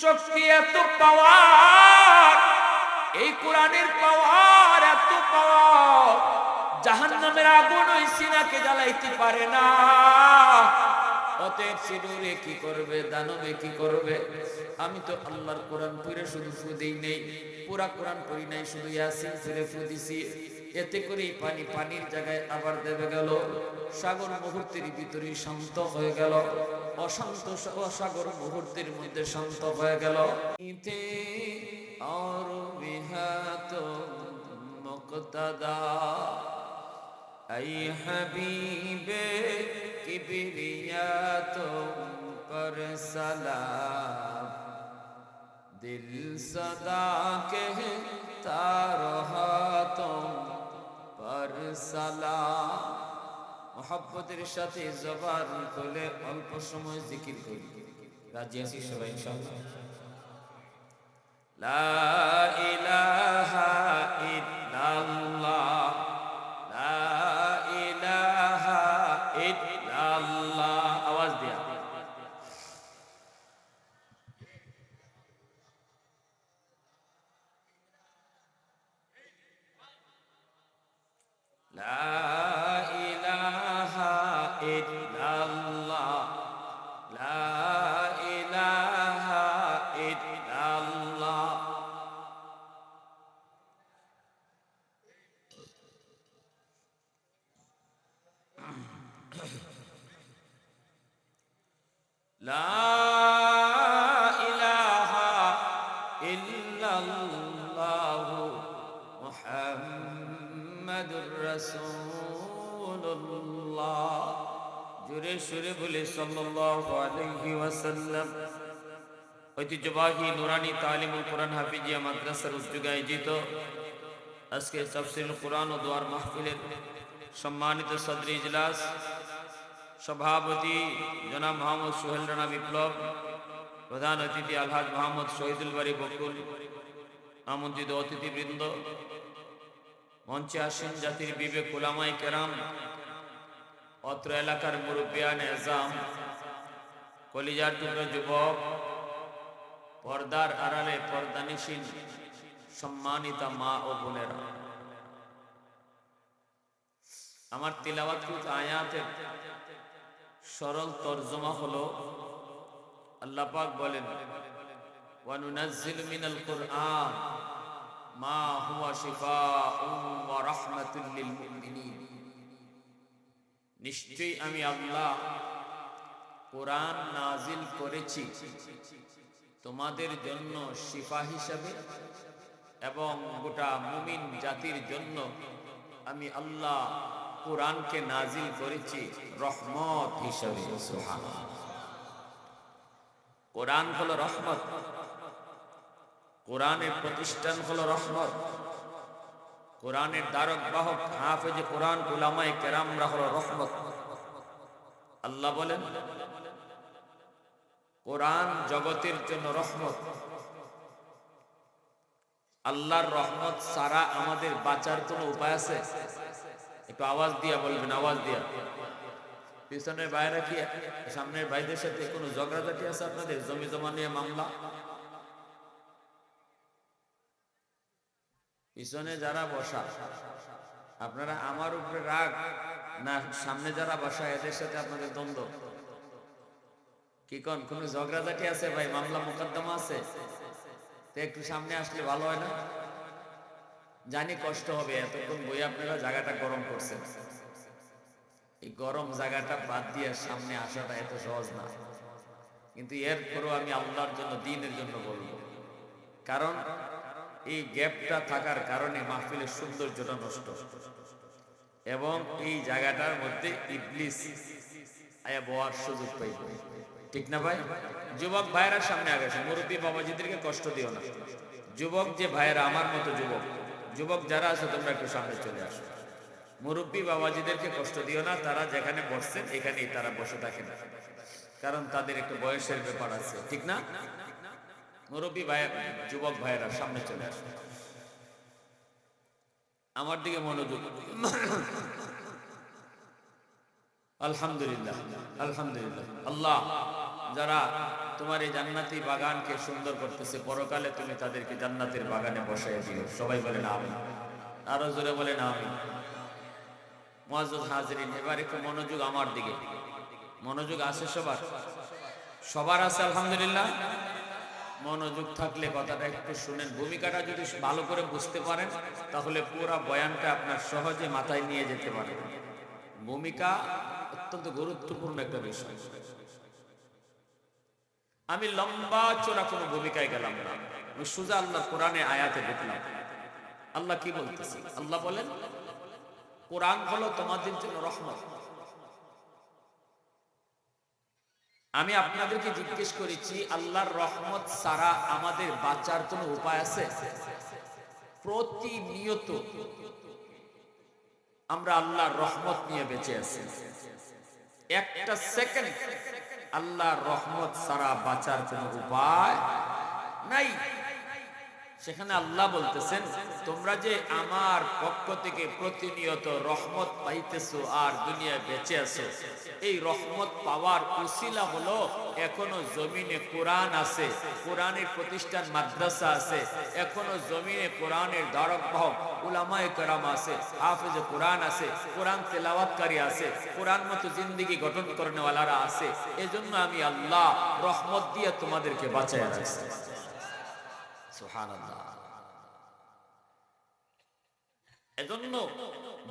শক্তি, এত পাওয়ার, এই কোরআনের পাওয়ার, এত পাওয়ার, জাহান্নামের আগুন ওই সিনাকে জ্বালাইতে পারে না। অতএব সিডুরে কি করবে, দানবে কি করবে? আমি তো আল্লাহর কোরআন পড়ে শুধু ফু দেই নেই, পুরা কোরআন পড়ি নাই, শুধু ইয়াসিন পড়ে ফু দিছি। এতে করেই পানির জায়গায় আবার দেবে গেল, সাগর মুহূর্তের ভিতরেই শান্ত হয়ে গেল, অশান্ত সাগর মুহূর্তের মধ্যে শান্ত হয়ে গেল। ইতে আর বিহাত মুক্তাদা ऐ हबीबे किबरिया तुम पर सलाम, दिल सदा कहता रहा तुम पर सलाम। मोहब्बतेर साथे जबान खुले अल्प समय जिकिर करी। राजी आছি সবাই ইনশাআল্লাহ। লা ইলাহা ইল্লাল্লাহ, आवाज दिया। ला इलाहा इल्लल्लाह, ला इलाहा इल्लल्लाह। ला इलाहा इल्लल्लाह मुहम्मदुर रसूलुल्लाह। জোরে সুরে বলে সাল্লাল্লাহু আলাইহি ওয়াসাল্লাম। ঐতিহ্যবাহী নুরানি তালিমুল কোরআন হাফিজিয়া মাদ্রাসার উদ্যোগে আয়োজিত আজকে তাফসীরুল কোরআন ও দোয়ার মাহফিলের সম্মানিত সদর ইজলাস, সভাপতি জনাব মোহাম্মদ সোহেল রানা বিপ্লব, প্রধান অতিথি আলহাজ মোহাম্মদ শহীদুল বারী বকুল, আমন্ত্রিত অতিথিবৃন্দ, মঞ্চে আসেন জাতির বিবেক উলামায়ে কেরাম, অত্র এলাকার মুরব্বিয়ান এজাম, কলিজার টুকরো যুবক, পর্দার আড়ালে পর্দানিশীন সম্মানিতা মা ও বোনেরা। আমার তিলাওয়াতকৃত আয়াতের সরল তরজমা হলো, আল্লাহ পাক বলেন, ওয়া নুনাজ্জিলু মিনাল কুরআন মা হুয়া শিফাউন ওয়া রাহমাতুল লিল মুমিনিন। নিশ্চয়ই আমি আল্লাহ কোরআন নাজিল করেছি তোমাদের জন্য শিফা হিসাবে এবং গোটা মুমিন জাতির জন্য আমি আল্লাহ কোরআনকে নাজিল করেছি রহমত হিসাবে। সুবহানাল্লাহ। কোরআন হলো রহমত, কোরআনের প্রতিষ্ঠান হলো রহমত, কোরআনের ধারক বাহক হাফেজে কোরআন উলামায়ে কেরামরা হলো রহমত। আল্লাহ বলেন কোরআন জগতের জন্য রহমত। আল্লাহর রহমত ছাড়া আমাদের বাঁচার কোনো উপায় আছে? একটু আওয়াজ দিয়া বলবেন, আওয়াজ দিয়া। পিছনের বাইরে কি সামনের ভাইদের সাথে কোনো ঝগড়াঝাটি আছে আপনাদের? জমি জমা নিয়ে মামলা? পিছনে যারা বসা, আপনারা আমার উপরে রাগ না সামনে যারা বসা এদের সাথে আপনাদের দ্বন্দ্ব? কি কোন কোন ঝগড়াঝাটি আছে ভাই? মামলা মোকদ্দমা আছে? তো একটু সামনে আসলে ভালো হয় না? জানি কষ্ট হবে, এতক্ষণ বই আপনারা জায়গাটা গরম করছেন, এই গরম জায়গাটা বাদ দিয়ে সামনে আসাটা এত সহজ না, কিন্তু এরপরও আমি আল্লাহর জন্য, দ্বীনের জন্য বলবো। কারণ এই গ্যাপটা থাকার কারণে মাহফিলের সৌন্দর্যটা নষ্ট, এবং এই জায়গাটার মধ্যে ইবলিস আয়া বওয়ার সুযোগ পাইব। ঠিক না ভাই? যুবক ভাইয়েরা সামনে আগাছে, মুরব্বী বাবাজিদেরকে কষ্ট দিও না। যুবক যে ভাইয়েরা, আমার মতো যুবক যারা আছে, তোমরা একটু সামনে চলে আসো। মুরব্বী বাবাজিদেরকে কষ্ট দিও না, তারা যেখানে বসছেন এখানেই তারা বসে থাকেন, কারণ তাদের একটু বয়সের ব্যাপার আছে। ঠিক না? মুরব্বী ভাই, যুবক ভাইয়েরা সামনে চলে আসো, আমার দিকে মনোযোগ। আলহামদুলিল্লাহ, আলহামদুলিল্লাহ। আল্লাহ যারা তোমার এই জান্নাতি বাগানকে সুন্দর করতেছে, পরকালে তুমি তাদেরকে জান্নাতের বাগানে বসায় দিও। সবাই বলেন আমিন, আরো জোরে বলেন আমিন। মুআজ্জাজ হাজিরিন, এবার একটু মনোযোগ আমার দিকে। মনোযোগ আছে সবার? সবার আছে আলহামদুলিল্লাহ। মনোযোগ থাকলে কথাটা একটু শুনেন। ভূমিকাটা যদি ভালো করে বুঝতে পারেন তাহলে পুরো বয়ানটা আপনার সহজে মাথায় নিয়ে যেতে পারেন। ভূমিকা অত্যন্ত গুরুত্বপূর্ণ একটা বিষয়। আমি লম্বা চোরা কোনো ভূমিকায় গেলাম না, আমি সোজা আল্লাহ কোরআনে আয়াতে ঢুকলাম। আল্লাহ কি বলতেছে? আল্লাহ বলেন কোরআন হলো তোমাদের জন্য রহমত। আমি আপনাদেরকে জিজ্ঞেস করেছি, আল্লাহর রহমত ছাড়া আমাদের বাঁচার কোনো উপায় আছে? প্রতিনিয়ত আমরা আল্লাহর রহমত নিয়ে বেঁচে আছি। একটা সেকেন্ড আল্লাহর রহমত ছাড়া বাঁচার কোনো উপায় নাই। সেখানে আল্লাহ বলতেছেন, তোমরা যে আমার পক্ষ থেকে প্রতিনিয়ত রহমত পাইতেছো আর দুনিয়ায় বেঁচে আছো, এই রহমত পাওয়ার উসিলা হলো এখনো জমিনে কোরআন আছে, কোরআনের প্রতিষ্ঠান মাদ্রাসা আছে, এখনো জমিনে কোরআনের ধারক বাহক উলামায়ে কেরাম আছে, হাফেজে কোরআন আছে, কোরআন তেলাওয়াতকারী আছে, কোরআন মতো জিন্দেগি গঠন করেনেওয়ালারা আছে। এজন্য আমি আল্লাহ রহমত দিয়ে তোমাদেরকে বাঁচায় রাখছি। সুবহানাল্লাহ। এজন্য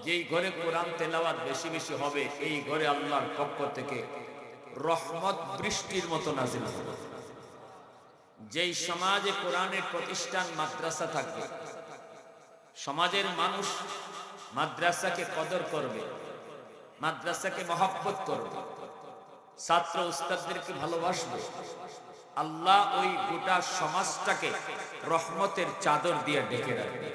যেই ঘরে কোরআন তেলাওয়াত বেশি বেশি হবে, এই ঘরে আল্লাহর পক্ষ থেকে রহমত বৃষ্টির মতো নাজিল হবে। যেই সমাজে কোরআনের প্রতিষ্ঠান মাদ্রাসা থাকবে, সমাজের মানুষ মাদ্রাসাকে কদর করবে, মাদ্রাসাকে মহব্বত করবে, ছাত্র উস্তাদদেরকে ভালোবাসবে, আল্লাহ ওই গোটা সমাজটাকে রহমতের চাদর দিয়ে ঢেকে রাখবে।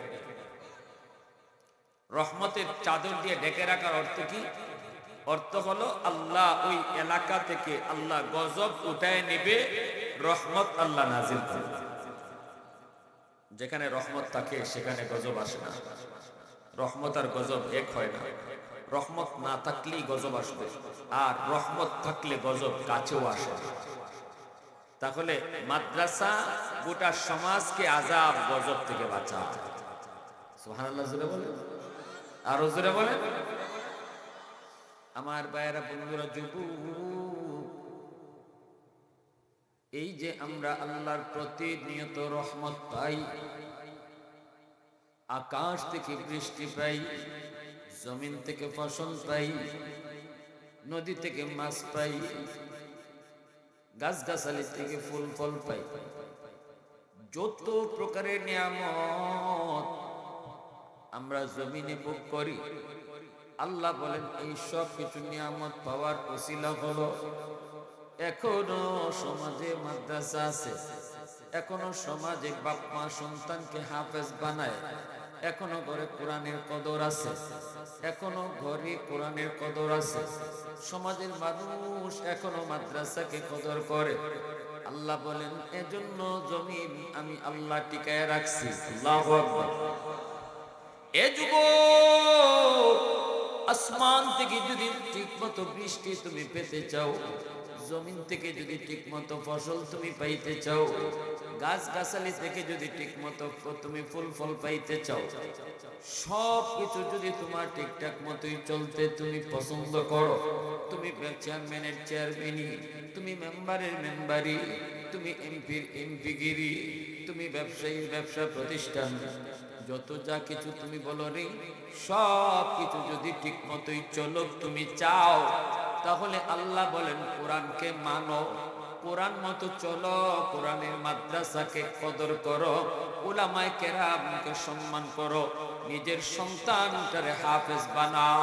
রহমতের চাদর দিয়ে ঢেকে রাখার অর্থ কি? অর্থ হলো আল্লাহ ওই এলাকা থেকে আল্লাহ গজব উঠায় নেবে, রহমত আল্লাহ নাজিল করবে। যেখানে রহমত থাকে সেখানে গজব আসে না। রহমত আর গজব এক হয় না। রহমত না থাকলেই গজব আসবে, আর রহমত থাকলে গজব কাছেও আসে না। তাহলে মাদ্রাসা গোটা সমাজকে আযাব গজব থেকে বাঁচায়। সুবহানাল্লাহ জোরে বলেন, আরো জোরে বলেন। আমার ভাইয়েরা, বন্ধুরা, যুবক, এই যে আমরা আল্লাহর প্রতিনিয়ত রহমত পাই, আকাশ থেকে বৃষ্টি পাই, জমিন থেকে ফসল পাই, নদী থেকে মাছ পাই, গাছগাছালি থেকে ফুল ফল পাই, যত প্রকারের নিয়ামত আমরা জমিনে ভোগ করি, আল্লাহ বলেন এই সব কিছু নিয়ামত পাওয়ার উসিলা হলো এখনো সমাজে মাদ্রাসা আছে, এখনো সমাজে বাপ মা সন্তানকে হাফেজ বানায়, এখনো ঘরে কোরআনের কদর আছে, এখনো ঘরে কোরআনের কদর আছে, সমাজের মানুষ এখনো মাদ্রাসাকে কদর করে। আল্লাহ বলেন এজন্য জমিন আমি আল্লাহ টিকায় রাখছি। আল্লাহু আকবার। এ যুবক, আসমান থেকে যদি ঠিকমতো বৃষ্টি তুমি পেতে চাও, জমিন থেকে যদি ঠিকমতো ফসল তুমি পাইতে চাও, গাছ গাছালি থেকে যদি ঠিকমতো তুমি ফুল ফল পাইতে চাও, সব কিছু যদি তোমার ঠিকঠাক মতোই চলতে তুমি পছন্দ করো, তুমি চেয়ারম্যানের চেয়ারম্যানি, তুমি মেম্বারের মেম্বারি, তুমি এমপির এমপিগিরি, তুমি ব্যবসায়ীর ব্যবসা প্রতিষ্ঠান, যত যা কিছু তুমি বলো রে, সব কিছু যদি ঠিক মতোই চলো তুমি চাও, তাহলে আল্লাহ বলেন কোরআনকে মানো, কোরআন মতো চলো, কোরআনের মাদ্রাসাকে কদর করো, উলামায়ে কেরামকে সম্মান করো, নিজের সন্তানটারে হাফেজ বানাও।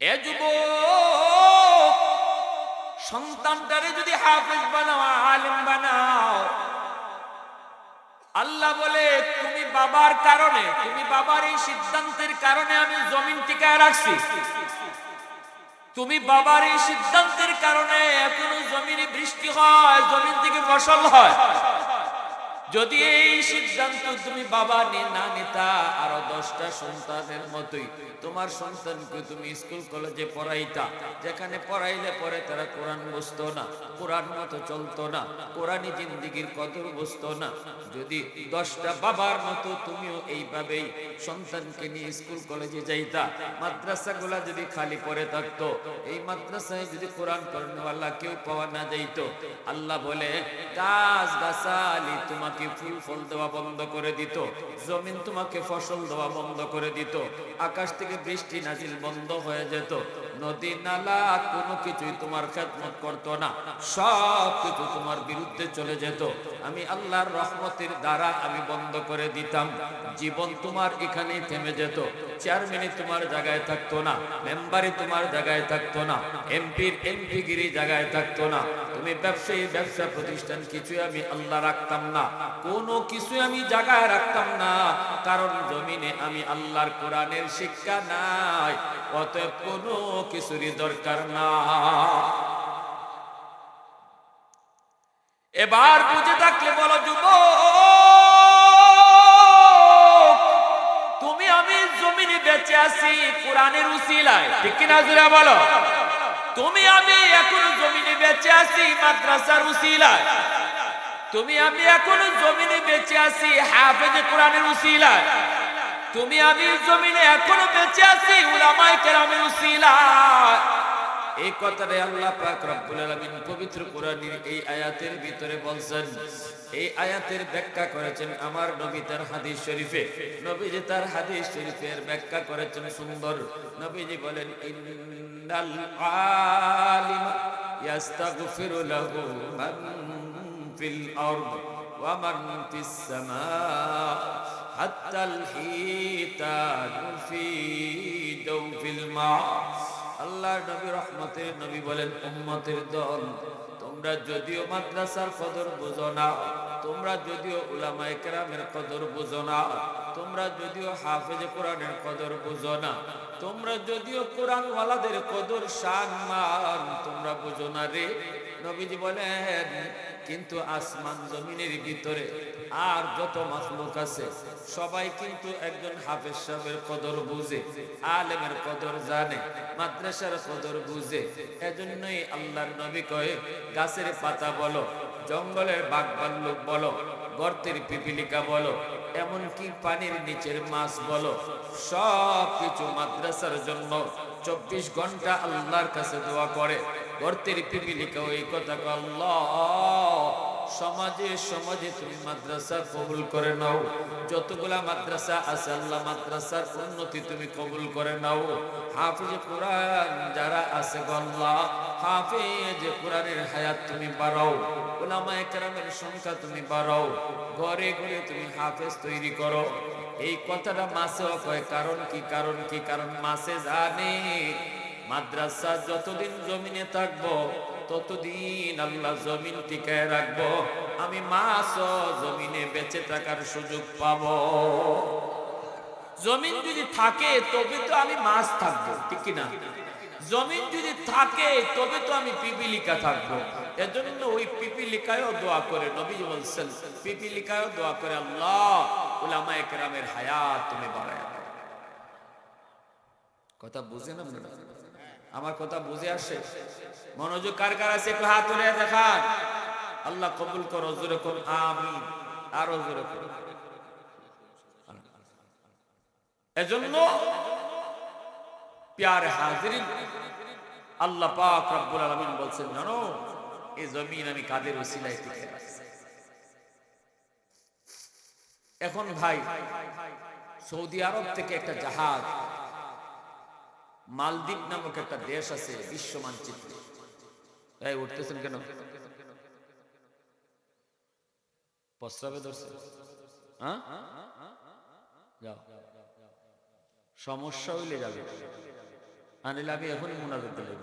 এ যুবক, সন্তানটারে যদি হাফেজ বানাও, আলেম বানাও, আল্লাহ বলে তুমি বাবার কারণে, তুমি বাবার এই সিদ্ধান্তের কারণে আমি জমিন টিকায় রাখছি, তুমি বাবার এই সিদ্ধান্তের কারণে এখনো জমিনে বৃষ্টি হয়, জমিন থেকে ফসল হয়, যদি এই সিদ্ধান্ত তুমি বাবা না নিতা, আরো 10টা সন্তানের মতোই তোমার সন্তানকে তুমি স্কুল কলেজে পড়াইতা, যেখানে পড়াইলে পরে তারা কোরআন বুঝতো না, কোরআন মতো চলতো না, কোরআনি জিন্দিগির কদর বুঝতো না। যদি 10টা বাবার মতো তুমিও এইভাবেই সন্তানকে নিয়ে স্কুল কলেজে যাইতা, মাদ্রাসাগুলা যদি খালি পড়ে থাকতো, এই মাদ্রাসায় যদি কোরআন পড়নেওয়ালা কেউ পাওয়া না যাইত, আল্লাহ বলে গাছ গাছালি তোমাকে ফুল ফল দেওয়া বন্ধ করে দিত, জমিন তোমাকে ফসল দেওয়া বন্ধ করে দিত, আকাশ থেকে বৃষ্টি নাজিল বন্ধ হয়ে যেত, নদী নালা কোনো কিছুই তোমার খেদমত করতো না, সব কিছু তোমার বিরুদ্ধে চলে যেত। আমি আল্লাহর রহমতের দ্বারা আমি বন্ধ করে দিতাম। জীবন তোমার এখানেই থেমে যেত। চেয়ারম্যানই তোমার জায়গায় থাকতো না, মেম্বারই তোমার জায়গায় থাকতো না, এমপির এমপিগিরি জায়গায় থাকতো না, তুমি ব্যবসায়ী ব্যবসা প্রতিষ্ঠান কিছুই আমি আল্লাহ রাখতাম না, কোনো কিছুই আমি জায়গায় রাখতাম না, কারণ জমিনে আমি আল্লাহর কোরআনের শিক্ষা নাই, অতএব কোনো কিছুরই দরকার না। এবার বুঝে থাকলে বলো যুবক, তুমি আমি জমিনে বেঁচে আছি কোরআনের উসিলায়, ঠিক কিনা জোরে বলো। তুমি আমি এখন জমিনে বেঁচে আছি মাদ্রাসার উসিলায়, তুমি আমি এখন জমিনে বেঁচে আছি হাফেজে কোরআনের উসিলায়, তুমি আমি জমিনে এখনো বেঁচে আছি উলামায়ে কেরামের উসিলায়। এই কথাটাই আল্লাহ পাক রব্বুল আলামিন পবিত্র কোরআনের এই আয়াতের ভিতরে বলছেন। এই আয়াতের ব্যাখ্যা করেছেন আমার নবী তার হাদিস শরীফে। নবীজি তার হাদিস শরীফের ব্যাখ্যা করেছেন সুন্দর। নবীজি বলেন ইন্নাল আলিমা ইয়াস্তাগফিরু লাহু মান ফিল আরদ ওয়া মান ফিস সামা হাত্তাল হিতানু ফি দাওফিল মা। আল্লাহ নবী রহমতের নবী বলেন, উম্মতের দল, তোমরা যদিও মাদ্রাসার কদর বুঝো না, তোমরা যদিও উলামায়ে কেরামের কদর বুঝো না, তোমরা যদিও হাফেজে কোরআনের কদর বুঝো না, তোমরা যদিও কোরআন ওয়ালাদের কদর শান মান তোমরা বুঝো না রে। নবীজি বলেন, কিন্তু আসমান জমিনের ভিতরে আর যত মাখলুক আছে সবাই কিন্তু একজন হাফেজ সাহেবের কদর বুঝে, আলেমের কদর জানে, মাদ্রাসার কদর বুঝে। এজন্যই আল্লাহর নবী কয়ে, গাছের পাতা বলো, জঙ্গলের বাঘ ভাল্লুক বলো, গর্তের পিপিলিকা বলো, এমনকি পানির নিচের মাছ বলো, সব কিছু মাদ্রাসার জন্য 24 ঘন্টা আল্লাহর কাছে দোয়া করে। গর্তের পিপিলিকা ওই কথা, আল্লাহ সমাজে সমাজে তুমি মাদ্রাসা কবুল করে নাও, যতগুলা মাদ্রাসা আছে আল্লাহ মাদ্রাসার উন্নতি তুমি কবুল করে নাও। হাফেজ কোরআন যারা আছে আল্লাহ, হাফেজ কোরআনের হায়াত তুমি বাড়াও, উলামায়ে কেরামের সংখ্যা তুমি বাড়াও, ঘরে ঘরে তুমি হাফেজ তৈরি করো। এই কথাটা মাসেও কয়, কারণ কি? কারণ কি? কারণ মাসে জানে মাদ্রাসা যতদিন জমিনে থাকবো ততদিন আল্লাহ জমিন টিকায় রাখবো, আমি মাছও জমিনে বেঁচে থাকার সুযোগ পাবো। জমিন যদি থাকে তবে তো আমি মাছ থাকবো, ঠিক কিনা? জমিন যদি থাকে তবে তো আমি পিপিলিকা থাকবো। এজন্য ওই পিপিলিকায়ও দোয়া করে, নবীজি বলছেন পিপিলিকায়ও দোয়া করে, আল্লাহ উলামায়ে কেরামের হায়াত তুমি বাড়ায় দাও। কথা বুঝেন আপনারা? আমার কথা বুঝে আসে? মনোযোগ কার কার আছে একটু হাত তুলে দেখান। আল্লাহ কবুল করো, জোরে করুন আমিন, আরো জোরে করুন। এজন্য প্যারে হাজিরিন, আল্লাহ পাক রব্বুল আলামিন বলছেন, জানো এই জমিন আমি কাদের ওসিলায় টিকে রাখছি। এখন ভাই সৌদি আরব থেকে একটা জাহাজ, মালদ্বীপ নামক একটা দেশ আছে বিশ্ব মানচিত্রে, তাই উঠতেছেন কেন? প্রস্রাবে ধরছে? হ্যাঁ, যাও, সমস্যা হইলে যাবে, আনিলে আমি এখনই মুনাজাত করব।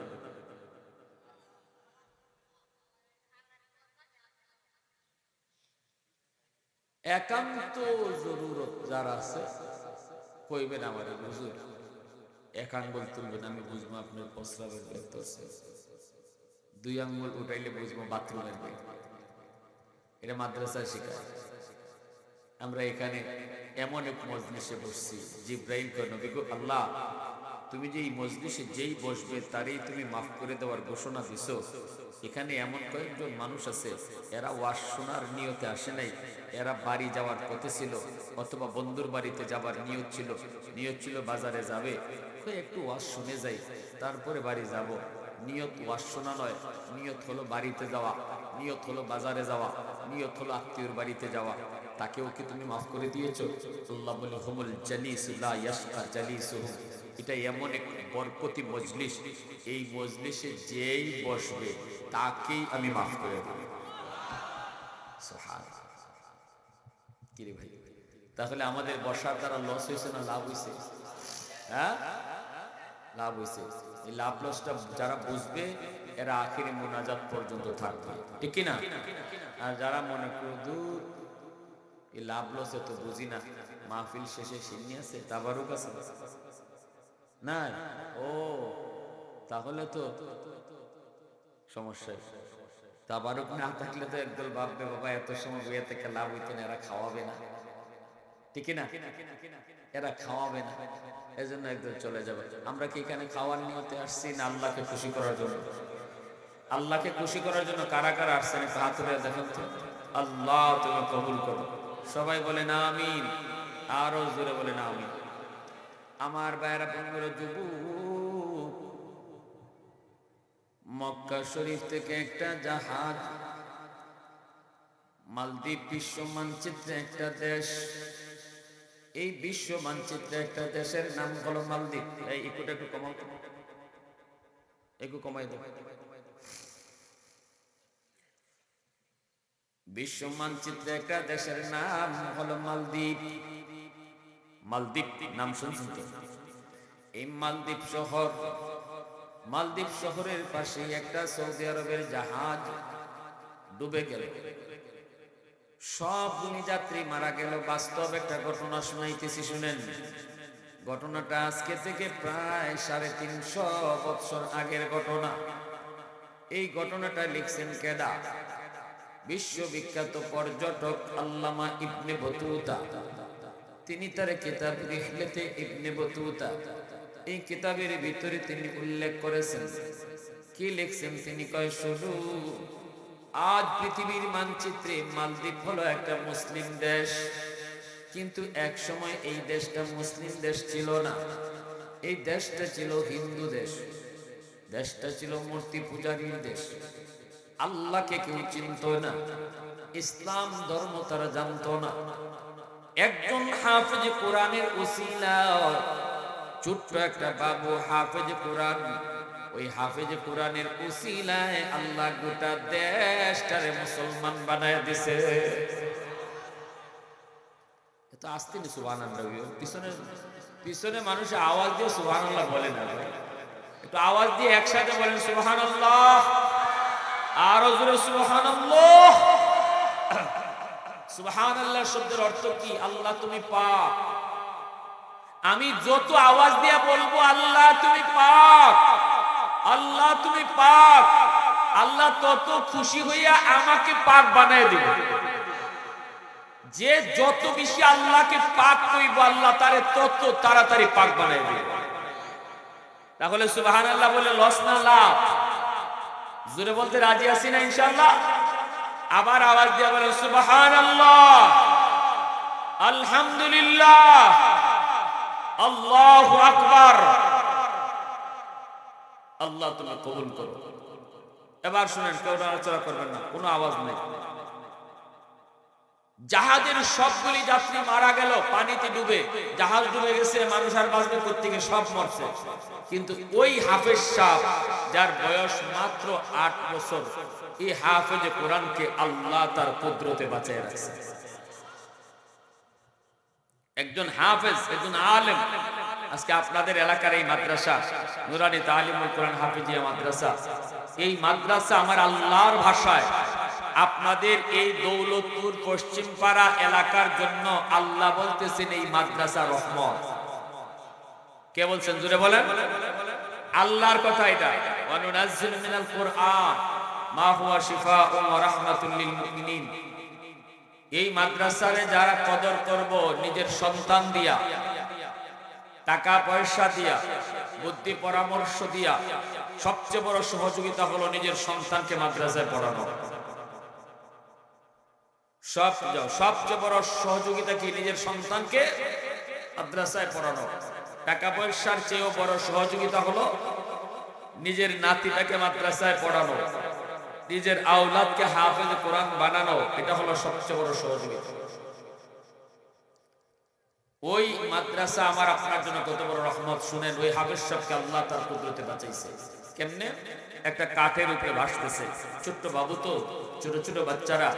একান্ত জরুরত যারা আছে কইবেন আমারে, হুজুর এক আঙ্গুল তুলবেন আমি বুঝবো আপনার প্রস্রাবের বেগ ধরছে, 2 আঙ্গুল উঠাইলে বুঝবো বাথরুমের বেগ। এটা মাদ্রাসায় শেখায়। আমরা এখানে এমন এক মজলিসে বসছি, জিব্রাইল কয় নবী গো, আল্লাহ তুমি যে এই মজলিসে যেই বসবে তারই তুমি মাফ করে দেওয়ার ঘোষণা দিছো। এখানে এমন কয়েকজন মানুষ আছে, এরা ওয়াজ শোনার নিয়তে আসে নাই, এরা বাড়ি যাওয়ার পথে ছিল, অথবা বন্ধুর বাড়িতে যাবার নিয়ত ছিল বাজারে যাবে, একটু ওয়াজ শুনে যাই তারপরে বাড়ি যাব। নিয়ত ওয়াজ শোনা নয়, নিয়ত হলো বাড়িতে যাওয়া, নিয়ত হলো বাজারে যাওয়া, নিয়ত হলো আত্মীয়র বাড়িতে যাওয়া। তাকেও কি তুমি মাফ করে দিয়েছো? আল্লাহ বলে হুমুল জালিসু লা ইয়াশকা জালিসুহুম। এটা এমন এক বরকতি মজলিস, এই মজলিসে যেই বসবে তাকেই আমি মাফ করে দেব। সুবহানাল্লাহ। কি রে ভাই, তাহলে আমাদের বসার দ্বারা লস হয়েছে না লাভ হয়েছে? হ্যাঁ, লাভ হয়েছে। এই লাভ লসটা যারা বুঝবে এরা আখিরি মুনাজাত পর্যন্ত থাকবে, ঠিক কি না? আর যারা মনে করে দূর এই লাভ লসে তো বুঝি না, মাহফিল শেষে সিন্নি আছে, তাবারুক আছে না, ও তাহলে তো সমস্যা। তাবারুক না থাকলে তো একদল ভাববে বাবা এত সময় বইয়া থেকে লাভ হইতো না, এরা খাওয়াবে না, ঠিক না? এরা খাওয়াবে না, এজন্য একদল চলে যাবে। আমরা কি এখানে খাওয়ার নিয়তে আসছি না আল্লাহকে খুশি করার জন্য? আল্লাহকে খুশি করার জন্য কারা কারা আসছেন একটু হাত তুলে দেখেন তো। আল্লাহ তুমি কবুল করো। সবাই বলে না আমিন, আরো জোরে বলে না আমিন। আমার ভাইয়েরা বন্ধুরা, যুবক, মক্কা শরীফ থেকে একটা জাহাজ, মালদ্বীপ বিশ্ব মানচিত্রে একটা দেশ, এই বিশ্ব মানচিত্রে একটা দেশের নাম হলো মালদ্বীপ। এই একটু কমাও, একটু কমাই দেব। বিশ্ব মানচিত্রে একটা দেশের নাম হলো মালদ্বীপ। মালদ্বীপ নাম শুনছেন তো? এই মালদ্বীপ শহরের পাশে একটা সৌদি আরবের জাহাজ ডুবে গেল, সব যাত্রী মারা গেল। বাস্তব একটা ঘটনা শোনাইতেছি, শুনেন। ঘটনাটা আজকে থেকে প্রায় 350 বছর আগের ঘটনা। এই ঘটনাটা লিখছেন কেডা? বিশ্ববিখ্যাত পর্যটক আল্লামা ইবনে বতুতা। তিনি তার কিতাব রিহলাতে ইবনে বতুতা, এই কিতাবের ভিতরে তিনি উল্লেখ করেছেন, কি লিখছেন তিনি? কয়, শুধু আজ পৃথিবীর মানচিত্রে মালদ্বীপ হলো একটা মুসলিম দেশ, কিন্তু এক সময় এই দেশটা মুসলিম দেশ ছিল না। এই দেশটা ছিল হিন্দু দেশ, দেশটা ছিল মূর্তি পূজারীর দেশ। আল্লাহকে কেউ চিনত না, ইসলাম ধর্ম তারা জানতো না। একজন হাফেজ কোরআনের উসিলায়, ছোট্ট একটা বাবু হাফেজ কোরআন, ওই হাফেজ কোরআনের উসিলায় আল্লাহ গোটা দেশটারে মুসলমান বানায় দিছে। এত আস্তে নি সুবহানাল্লাহ, পিছনে মানুষ আওয়াজ দিয়ে সুবহানাল্লাহ বলে না, একটু আওয়াজ দিয়ে একসাথে বলেন সুবহানাল্লাহ, আরো জোরে সুবহানাল্লাহ। সুবহানাল্লাহ শব্দের অর্থ কি? আল্লাহ তুমি পাক। আমি যত আওয়াজ দিয়ে বলবো আল্লাহ তুমি পাক, আল্লাহ তুমি পাক, আল্লাহ তত খুশি হইয়া আমাকে পাক বানায় দিবে। যে যত বেশি আল্লাহকে পাক কইব আল্লাহ তারে তত তাড়াতাড়ি পাক বানায় দিবে। তাহলে সুবহানাল্লাহ বলে লস না লাভ? জোরে বলতে রাজি আছি না ইনশাআল্লাহ? আবার আওয়াজ দিয়ে বলেন সুবহানাল্লাহ, আলহামদুলিল্লাহ, আল্লাহু আকবার। আল্লাহ তুমি কবুল করো। এবার শুনেন, কেউ নড়াচড়া করবেন না, কোনো আওয়াজ নেই। জাহাজের সবগুলি যাত্রী মারা গেল পানিতে ডুবে, জাহাজ ডুবে গেছে, মানুষ আর বাঁচবে কোত্থেকে, সব মরছে। কিন্তু ওই হাফেজ সাহেব, যার বয়স মাত্র 8 বছর, এই হাফেজ কোরআনকে আল্লাহ তার কুদরতে বাঁচিয়ে রাখছে। একজন হাফেজ, একজন আলেম। আজকে আপনাদের এলাকার এই মাদ্রাসা নুরানি তালিমুল কোরআন হাফিজিয়া মাদ্রাসা, এই মাদ্রাসা আমার আল্লাহর ভাষায় আপনাদের এই দৌলতপুর পশ্চিম পাড়া এলাকার জন্য আল্লাহ বলতেছেন এই মাদ্রাসা রহমত। কে বলছেন? জোরে বলেন। আল্লাহর কথা এটা। ওয়া নুনাজ্জিলু মিনাল কুরআন মা হুয়া শিফাউন ওয়া রাহমাতুল লিল মুমিনিন। এই মাদ্রাসারে যারা কদর করব নিজের সন্তান দিয়া, টাকা পয়সা দিয়া, বুদ্ধি পরামর্শ দিয়া, সবচেয়ে বড় সহযোগিতা হলো নিজের সন্তানকে মাদ্রাসায় পড়ানো। সবচেয়ে বড় সহযোগিতা কি? নিজের সন্তানকে মাদ্রাসায় পড়ানো। টাকা পয়সার চেয়েও বড় সহযোগিতা হলো নিজের নাতিটাকে মাদ্রাসায় পড়ানো, নিজের আওলাদকে হাফেজ কোরআন বানানো। এটা হলো সবচেয়ে বড় সহযোগিতা। ওই মাদ্রাসা আমার আপনার জন্য কত বড় রহমত শুনেন। ওই হাফেজ সাহেবকে আল্লাহ তার কুদরতে বাঁচাইছে। কেমনে? একটা কাঠের উপরে ভাসতেছে, ছোট্ট বাবু তো, ছোট ছোট বাচ্চারা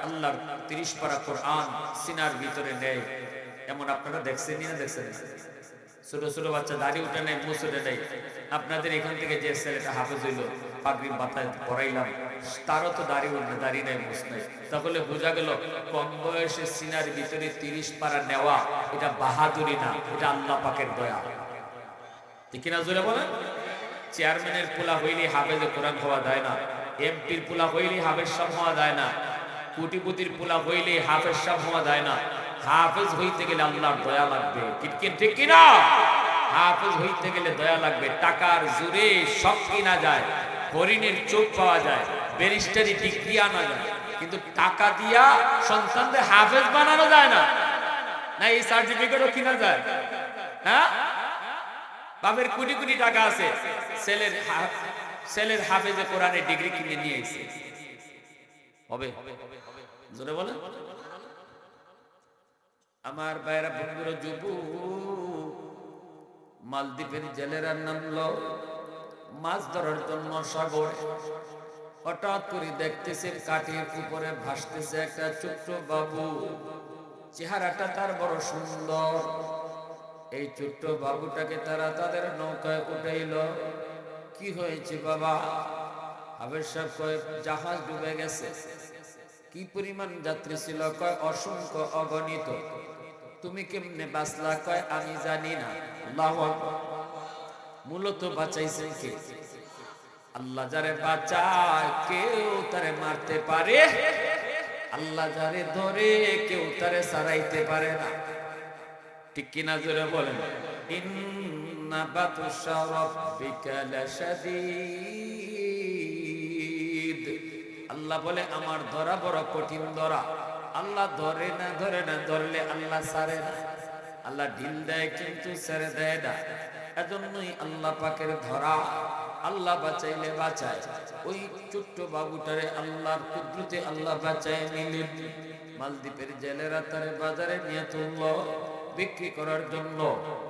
আল্লাহর 30 পারা কোরআন সিনার ভিতরে নেয়। এমন আপনারা দেখছেন না? দেখছেন? ছোট ছোট বাচ্চা দাড়ি উঠে নেয়, মুছ উঠে নেয়। আপনাদের এখান থেকে যে ছেলেটা হাফেজ হইল, পাগড়ি মাথায় পড়াইলাম, তারও তো দাড়ি উঠবে, দাড়ি নেই, মুছ নেই। তাহলে বোঝা গেল কম বয়সে সিনার ভিতরে 30 পারা নেওয়া এটা বাহাদুরি না, এটা আল্লাহ পাকের দয়া। ঠিক কিনা জোরে বলেন? চেয়ারম্যানের পোলা হইলে হাফেজে কোরআন হওয়া যায় না, এমপির পোলা হইলে হাফেজ সাহেব হওয়া যায় না, কোটিপতির পোলা হইলে হাফেজ সাহেব হওয়া যায় না। হাফেজ হইতে গেলে আল্লাহর দয়া লাগবে। ঠিক কিনা? হাফেজ হইতে গেলে দয়া লাগবে। টাকার জোরে সব কিনা যায়, হরিণের চোখ পাওয়া যায়, ব্যারিস্টারি ডিগ্রি আনা যায়, কিন্তু টাকা দিয়া সন্তানদের হাফেজ বানানো যায় না। না এই সার্টিফিকেটও কিনা যায়? হ্যাঁ, বাপের কোটি কোটি টাকা আছে, ছেলের হাফেজে কোরআনের ডিগ্রি কিনে নিয়ে এসে হবে? জোরে বলে। আমার ভাইরা বন্ধুরা, মালদ্বীপের জেলেরা নামলো মাছ ধরার জন্য সাগরে। হঠাৎ করে দেখতেছে কাঠের উপরে ভাসতেছে একটা ছোট্ট বাবু। চেহারাটা তার বড় সুন্দর। এই ছোট্ট বাবুটাকে তারা তাদের নৌকায় উঠাইল। কি হয়েছে বাবা? হাফেজ সাহেব কয় জাহাজ ডুবে গেছে। কি পরিমাণ যাত্রী ছিল? কয় অসংখ্য, অগণিত। তুমি কেমনে বাঁচলা? কয় আমি জানি না। আল্লাহু আকবার। মূলত বাঁচাইছেন কে? আল্লাহ যারে বাঁচায় কেউ তারে মারতে পারে, আল্লাহ যারে ধরে কেউ তারে ছাড়াইতে পারে না। ঠিক কিনা জোরে বলেন? ইন্না বাতুশা রাব্বিকা লাশাদীদ। আল্লাহ বলে আমার ধরা বড় কঠিন ধরা। আল্লাহ ধরে না, ধরলে আল্লাহ ছাড়ে না। আল্লাহ ঢিল দেয় কিন্তু ছেড়ে দেয় না। এজন্যই আল্লাহ পাকের ধরা। আল্লাহ বাঁচাইলে বাঁচায়। ওই ছোট্ট বাবুটারে আল্লাহর কুদরতে আল্লাহ বাঁচায় নিলেন। মালদ্বীপের জেলেরা তারে বাজারে নিয়ে তুলল বিক্রি করার জন্য।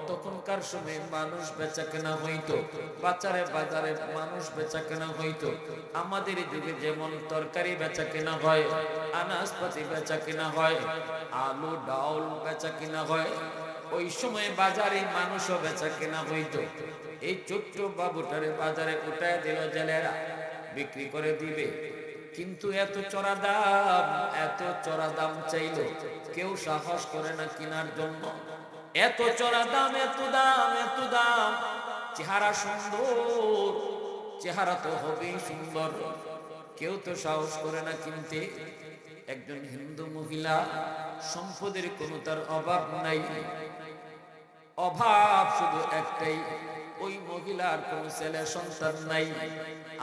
তখনকার সময় মানুষ বেচা কেনা হইতো, বাজারে বাজারে মানুষ বেচা কেনা হইতো। আমাদের যুগে যেমন তরকারি বেচা কেনা হয়, আনাজপাতি বেচা কেনা হয়, আলু ডাউল বেচা কেনা হয়, ওই সময় বাজারে মানুষও বেচা কেনা হইতো। এই ছোট্ট বাবুটারে বাজারে উঠায় দিল জেলেরা, বিক্রি করে দিবে। কিন্তু এত চড়া দাম চাইলো, কেউ সাহস করে না কেনার জন্য। এত চড়া দাম, এত দাম। চেহারা সুন্দর, চেহারা তো হবেই সুন্দর, কেউ তো সাহস করে না কিনতে। একজন হিন্দু মহিলা, সম্পদের কোনো তার অভাব নাই, অভাব শুধু একটাই, ওই মহিলার কোনো ছেলে সন্তান নাই,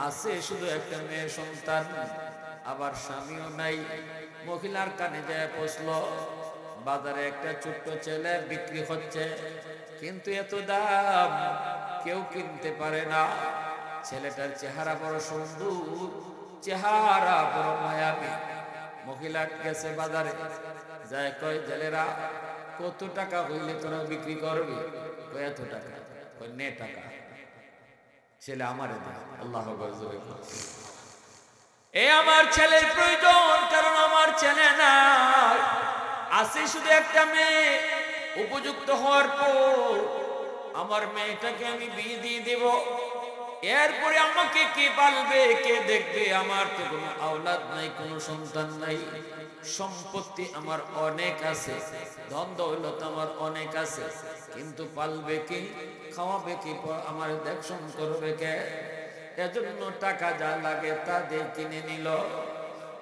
আছে শুধু একটা মেয়ে সন্তান, আবার স্বামীও নাই। মহিলার কানে যায় পৌঁছলো বাজারে একটা ছোট্ট ছেলে বিক্রি হচ্ছে, কিন্তু এত দাম কেউ কিনতে পারে না। ছেলেটার চেহারা বড় সুন্দর, চেহারা বড় মায়াবী। মহিলা গেছে বাজারে, যায় কয় জেলেরা কত টাকা হইলে তোরা বিক্রি করবি? কয় এত টাকা। কয় নে টাকা। ছেলে আমারে দে। আল্লাহু আকবার। এ আমার ছেলের প্রয়োজন, কারণ আমার ছেলে নাই, আছে শুধু একটা মেয়ে। উপযুক্ত হওয়ার পর আমার মেয়েটাকে আমি বিয়ে দিয়ে দেব, এরপরে আমাকে কে পালবে, কে দেখবে? আমার তো কোনো আওলাদ নাই, কোনো সন্তান নাই। সম্পত্তি আমার অনেক আছে, ধন দৌলত আমার অনেক আছে, কিন্তু পালবে কি, খাওয়াবে কি, আমার দেখশন করবে কে? এজন্য টাকা যা লাগে তা দিয়ে কিনে নিল।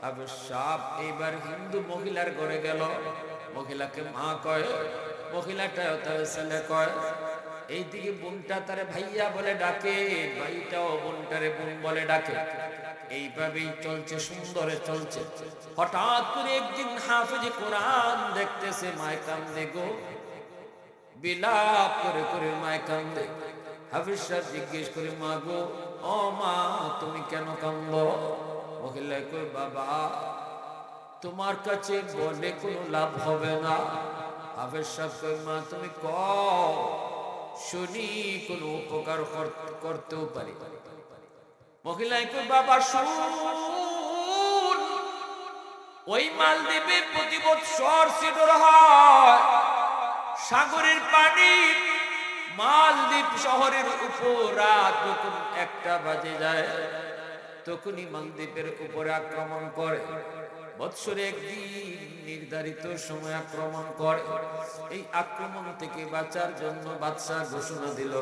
হাফেজ সাহেব এইবার হিন্দু মহিলার ঘরে গেল, মহিলাকে মা কয়, মহিলাটা তার ছেলে কয়, এইদিকে বোনটা তারে ভাইয়া বলে ডাকে, ভাইটাও বোনটারে বোন বলে ডাকে। এইভাবেই চলছে, সুন্দরে চলছে। হঠাৎ করে একদিন হাফেজ কোরআন দেখতেছে, মায় কান্দে গো, বিলাপ করে করে মায় কান্দে। হাফেজ সাহেব জিজ্ঞেস করে, মা গো, ও মা তুমি কেন কান্দো? মহিলা কই, বাবা তোমার কাছে বলে কোনো লাভ হবে না। হাফেজ সাহেব কই, মা তুমি কও শুনি, কোনো উপকার করতেও পারি। মহিলাই কই, বাবা শুন, ওই মালদ্বীপে প্রতি বছর সিডর হয়, সাগরের পানি মালদ্বীপ শহরের উপর রাত যখন 1টা বাজে যায়, তখনই মালদ্বীপের উপরে আক্রমণ করে। বৎসরে একদিন নির্ধারিত সময় আক্রমণ করে। এই আক্রমণ থেকে বাঁচার জন্য বাদশাহ ঘোষণা দিল,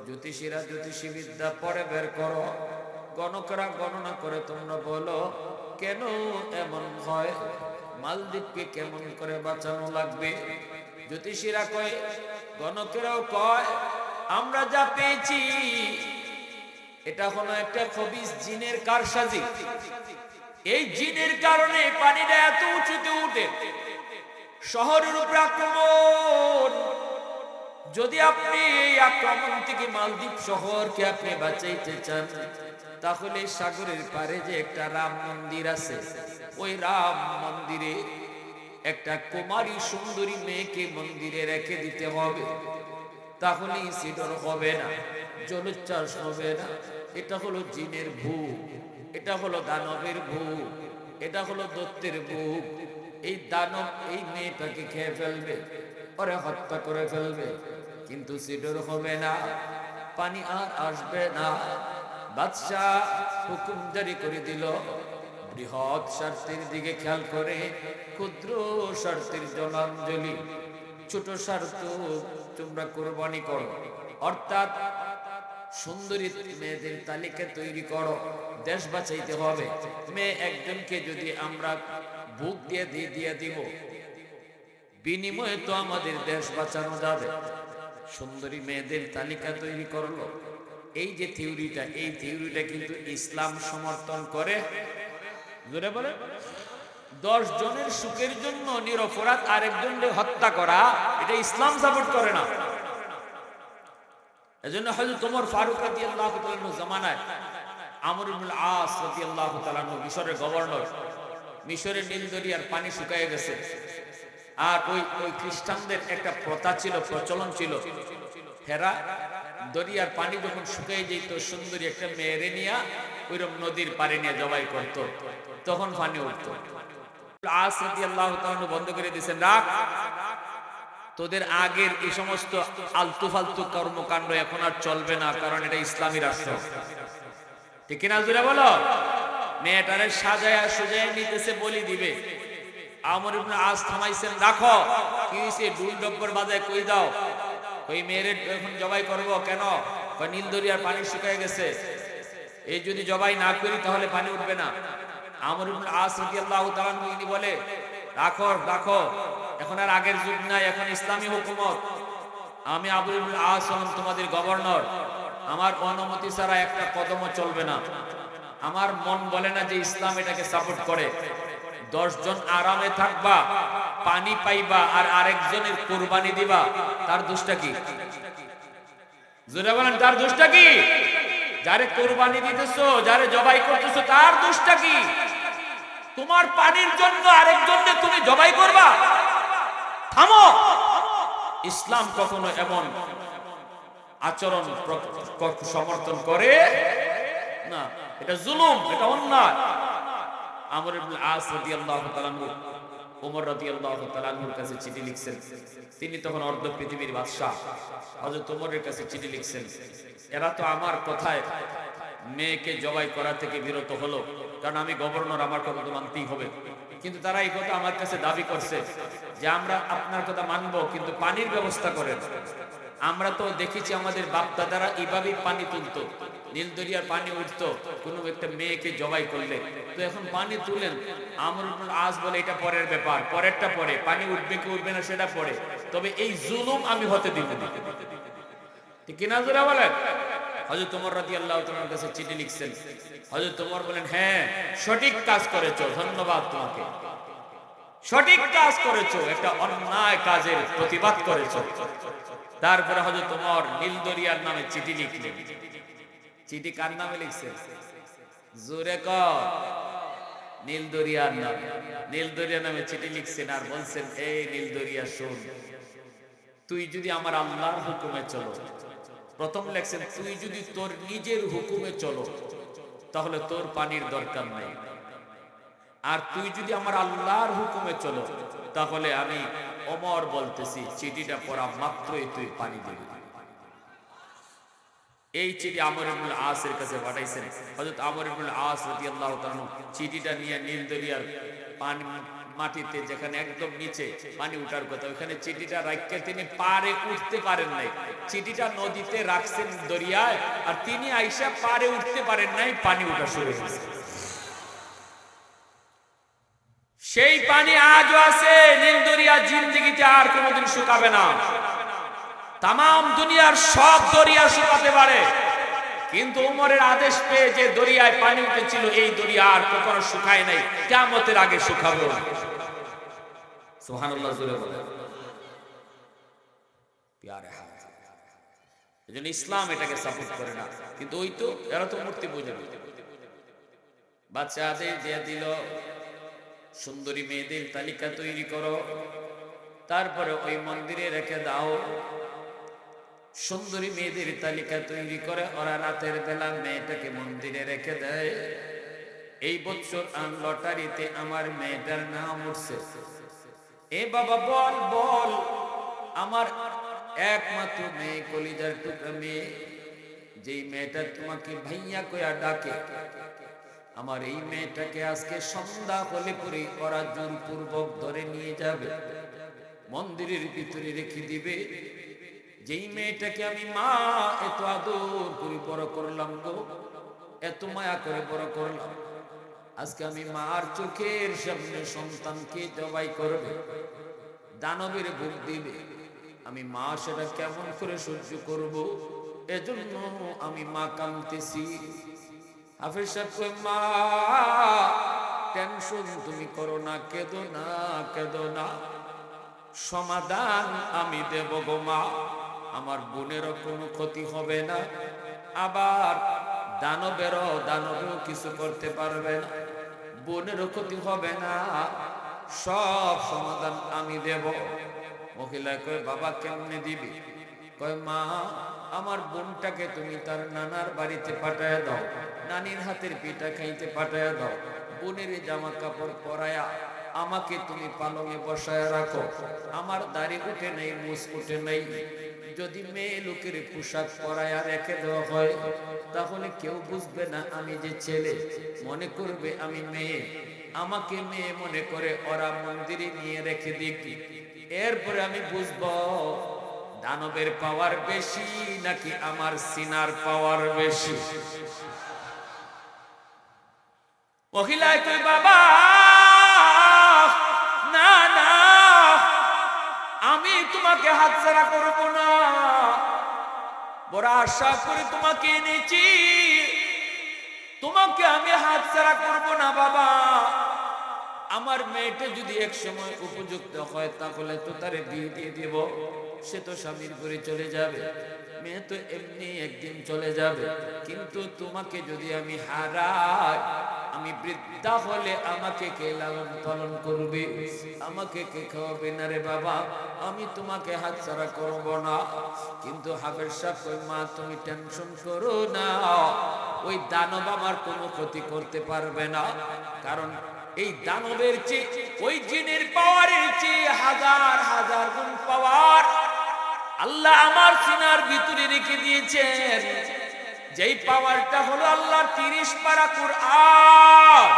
জ্যোতিষীরা জ্যোতিষীবিদ্যা পরে বের করো, গণকরা গণনা করে তোমরা বলো কেন এমন হয়, মালদ্বীপকে কেমন করে বাঁচানো লাগবে। জ্যোতিষীরা কয়, গণকেরাও কয়, আমরা যা পেয়েছি এটা হলো একটা খবিস জিনের কারসাজি। এই জিনের কারণে পানিটা এত উঁচুতে উঠে, শহরের উপর আক্রমণ। যদি আপনি এই আক্রমণ থেকে মালদ্বীপ শহরকে আপনি বাঁচাইতে চান, তাহলে সাগরের পারে যে একটা রাম মন্দির আছে, ওই রাম মন্দিরে একটা কুমারী সুন্দরী মেয়েকে মন্দিরে রেখে দিতে হবে, তাহলেই সিডর হবে না, জলোচ্ছ্বাস হবে না। এটা হলো জিনের ভূত, এটা হলো দানবের ভূত, এটা হলো দৈত্যের ভূত। এই দানব এই মেয়েটাকে খেয়ে ফেলবে, পরে হত্যা করে ফেলবে, কিন্তু সিডর হবে না, পানি আর আসবে না। বাদশাহ হুকুম জারি করে দিল, বৃহৎ স্বার্থের দিকে খেয়াল করে ক্ষুদ্র স্বার্থের জলাঞ্জলি, ছোট স্বার্থ তোমরা কোরবানি করো। অর্থাৎ সুন্দরী মেয়েদের তালিকা তৈরি করো, দেশ বাঁচাইতে হবে। মেয়ে একজনকে যদি আমরা বুক দিয়ে দিব, বিনিময়ে তো আমাদের দেশ বাঁচানো যাবে। সুন্দরী মেয়েদের তালিকা তৈরি করলো। এই যে থিওরিটা, এই থিওরিটা কিন্তু ইসলাম সমর্থন করে। জোরে বলে, 10 জনের সুখের জন্য নিরপরাধ আরেকজনকে হত্যা করা, এটা ইসলাম সাপোর্ট করে না। এজন্য হযরত ওমর ফারুক রাদিয়াল্লাহু তাআলা জামানায় আমর ইবনে আস রাদিয়াল্লাহু তাআলা মিশরের গভর্নর, মিশরের নীল দরিয়ার পানি শুকিয়ে গেছে, আর ওই খ্রিস্টানদের একটা প্রথা ছিল, প্রচলন ছিল, হেরা দরিয়ার পানি যখন শুকিয়ে যেত, সুন্দরী একটা মেয়েরে নিয়ে ওইরকম নদীর পাড়ে নিয়ে জবাই করত, তখন পানি উঠতো। আস রাদিয়াল্লাহু তাআলা বন্ধ করে দিয়েছেন, রাখ, তোদের আগের এই সমস্ত আলতু ফালতু কর্মকাণ্ড এখন আর চলবে না, কারণ এটা ইসলামী রাষ্ট্র। ঠিক কিনা জোরে বলো? মেয়েটারে সাজায়া সুজায়া নিতেছে, বলি দিবে। আমর ইবনে আস থামাইছেন, রাখো, কি হইছে, দুই ডব্বর বাজায় কই দাও, ওই মেয়েরে এখন জবাই করব কেন? নীল দরিয়ার পানি শুকিয়ে গেছে, এই যদি জবাই না করি তাহলে পানি উঠবে না। আমর ইবনে আস রাদিয়াল্লাহু তাআলা তিনি বলে, রাখো রাখো, এখন আর আগের যুগ নাই, এখন ইসলামী হুকুমত। আমি আবু ইবনে আস হলাম তোমাদের গভর্নর, আমার অনুমতি ছাড়া একটা কদমও চলবে না। আমার মন বলে না যে ইসলাম এটাকে সাপোর্ট করে। 10 জন আরামে থাকবা, পানি পাইবা, আর আরেকজনের কুরবানি দিবা, তার দোষটা কি? জোরে বলেন, তার দোষটা কি? যারে কুরবানি দিতেছো, যারে জবাই করতেছো, তার দোষটা কি? তোমার পানির জন্য আরেকজনকে তুমি জবাই করবা? থামো। ইসলাম কখনো এমন আচরণ সমর্থন করে না, এটা জুলুম, এটা অন্যায়। আমর ইবনে আস রাদিয়াল্লাহু তাআলা ওমর রাদিয়াল্লাহু তাআলা এর কাছে চিঠি লিখছেন। তিনি তখন অর্ধ পৃথিবীর বাদশা। হযরত ওমরের কাছে চিঠি লিখছেন, এরা তো আমার কথায় মেয়েকে জবাই করা থেকে বিরত হলো, কারণ আমি গভর্নর, আমার কথা তো মানতেই হবে। কিন্তু তারা এই কথা আমার কাছে দাবি করছে যে আমরা আপনার কথা মানবো, কিন্তু পানির ব্যবস্থা করেন। আমরা তো দেখেছি আমাদের বাপ দাদারা এইভাবেই পানি তুলতো, নীল দরিয়ার পানি উঠতো কোনো একটা মেয়েকে জবাই করলে, তো এখন পানি তুলেন, আমর ইবনুল আস বলে এটা পরের ব্যাপার, পরেরটা পরে, পানি উঠবে কি উঠবে না সেটা পরে, তবে এই জুলুম আমি হতে দিব না। ঠিক কিনা জোরে বলেন? হযরত ওমর রাদিয়াল্লাহু তাআলার কাছে চিঠি লিখছেন। হযরত ওমর বলেন, হ্যাঁ সঠিক কাজ করেছো, ধন্যবাদ তোমাকে, সঠিক কাজ করেছো, একটা অন্যায় কাজের প্রতিবাদ করেছো। তারপরে হযরত ওমর নীল দরিয়ার নামে চিঠি লিখলেন। চিঠি কার নামে লিখছেন? জোরে কর। নীল দরিয়ার নামে। নীল দরিয়ার নামে চিঠি লিখছেন আর বলছেন, এই নীল দরিয়া শোন, তুই যদি আমার আল্লাহর হুকুমে চলো, প্রথম লেখছেন তুই যদি তোর নিজের হুকুমে চলো তাহলে তোর পানির দরকার নাই, আর তুই যদি আমার আল্লাহর হুকুমে চলো তাহলে আমি ওমর বলতেছি চিঠিটা পড়া মাত্রই তুই পানি দিবি। এই চিঠি আমর ইবনুল আস এর কাছে পাঠাইছেন। হযরত আমর ইবনুল আস রাদিয়াল্লাহু তাআলা চিঠিটা নিয়ে নীল দরিয়ার পানি মাটিতে, যেখানে একদম নিচে পানি উঠার কথা, ওখানে চিঠিটা রাখতে তিনি পারে উঠতে পারেন নাই। চিঠিটা নদীতে রাখছেন দরিয়ায়, আর তিনি আইসা পারে উঠতে পারেন নাই, পানি উঠা শুরু হয়েছে। সেই পানি আজও আছে নীল দরিয়া, জিন্দেগিতে আর কোনোদিন শুকাবে না। তাম দুনিয়ার সব দরিয়া শুকাতে পারে, কিন্তু ওমরের আদেশ পেয়ে যে দরিয়ায় পানি উঠেছিল এই দরিয়া আর কখনো শুকায় নাই, কিয়ামতের আগে শুকাবে। সুবহানাল্লাহ জোরে বলেন। প্যারে হাত, এজন্য ইসলাম এটাকে সাপোর্ট করে না, কিন্তু ওই তো এরা তো মূর্তি পূজা করে। বাচ্চাদের দিয়ে দিল সুন্দরী মেয়েদের তালিকা তৈরি করো, তারপরে ওই মন্দিরে রেখে দাও। সুন্দরী মেয়েদের তালিকা তৈরি করে ওরা রাতের বেলা মেয়েটাকে মন্দিরে রেখে দেয়। এই বছর লটারিতে আমার মেয়েটার নাম উঠছে। এ বাবা বল বল, আমার একমাত্র মেয়ে, কলিজার টুকরা মেয়ে, যেই মেয়েটা তোমাকে ভাইয়া কইয়া ডাকে, আমার এই মেয়েটাকে আজকে সন্ধ্যা হলে পরে ওরা জোরপূর্বক ধরে নিয়ে যাবে, মন্দিরের ভিতরে রেখে দিবে। যেই মেয়েটাকে আমি মা এত আদর করে বড় করলাম গো, এত মায়া করে বড় করলাম, আজকে আমি মার চোখের সামনে সন্তানকে জবাই করবে, দানবের ভোগ দিবে, আমি মা সেটা কেমন করে সহ্য করব? এজন্য আমি মা কাঁদতেছি। হাফেজ সাহেব কই, মা টেনশন তুমি করো না, কেঁদো না, কেঁদো না, সমাধান আমি দেব গো মা, আমার বোনেরও কোনো ক্ষতি হবে না, আবার দানবেও কিছু করতে পারবে না, বোনেরও ক্ষতি হবে না, সব সমাধান আমি দেব। মহিলা কয়, বাবা কেমনে দিবি? কয়, মা আমার বোনটাকে তুমি তার নানার বাড়িতে পাঠায় দাও, নানির হাতের পিঠা খাইতে পাঠায় দাও, বোনের জামা কাপড় পরায়া আমাকে তুমি পালঙে বসায় রাখো, আমার দাড়ি উঠে নেই, মুছ উঠে নেই, যদি মেয়ে লোকের পোশাক পরায়া রেখে দেওয়া হয় তাহলে কেউ বুঝবে না আমি যে ছেলে, মনে করবে আমি মেয়ে, আমাকে মেয়ে মনে করে ওরা মন্দিরে নিয়ে রেখে দিক, এরপরে আমি বুঝবো দানবের পাওয়ার বেশি নাকি আমার সিনার পাওয়ার বেশি। মহিলায় কই, বাবা না না, আমি তোমাকে হাতছাড়া করব না, বড় আশা করে তোমাকে এনেছি, তোমাকে আমি হাতছাড়া করব না বাবা। আমার মেয়েটা যদি এক সময় উপযুক্ত হয় তাহলে তো তারে বিয়ে দিয়ে দেব, সে তো স্বামীর ঘরে চলে যাবে, মেয়ে তো এমনি একদিন চলে যাবে, কিন্তু তোমাকে যদি আমি হারাই, আমি বৃদ্ধা হলে আমাকে কে লালন পালন করবে, আমাকে কে খাওয়াবে না রে বাবা, আমি তোমাকে হাতছাড়া করব না। কিন্তু হাফেজ সাহেব কই, মা তুমি টেনশন করো না, ওই দানব আমার কোনো ক্ষতি করতে পারবে না, কারণ এই দানবের চেয়ে ওই জিনের পাওয়ারের চেয়ে হাজার হাজার গুণ পাওয়ার আল্লাহ আমার সিনার ভিতরে রেখে দিয়েছেন, যেই পাওয়ারটা হলো আল্লাহর 30 পারা কুরআন।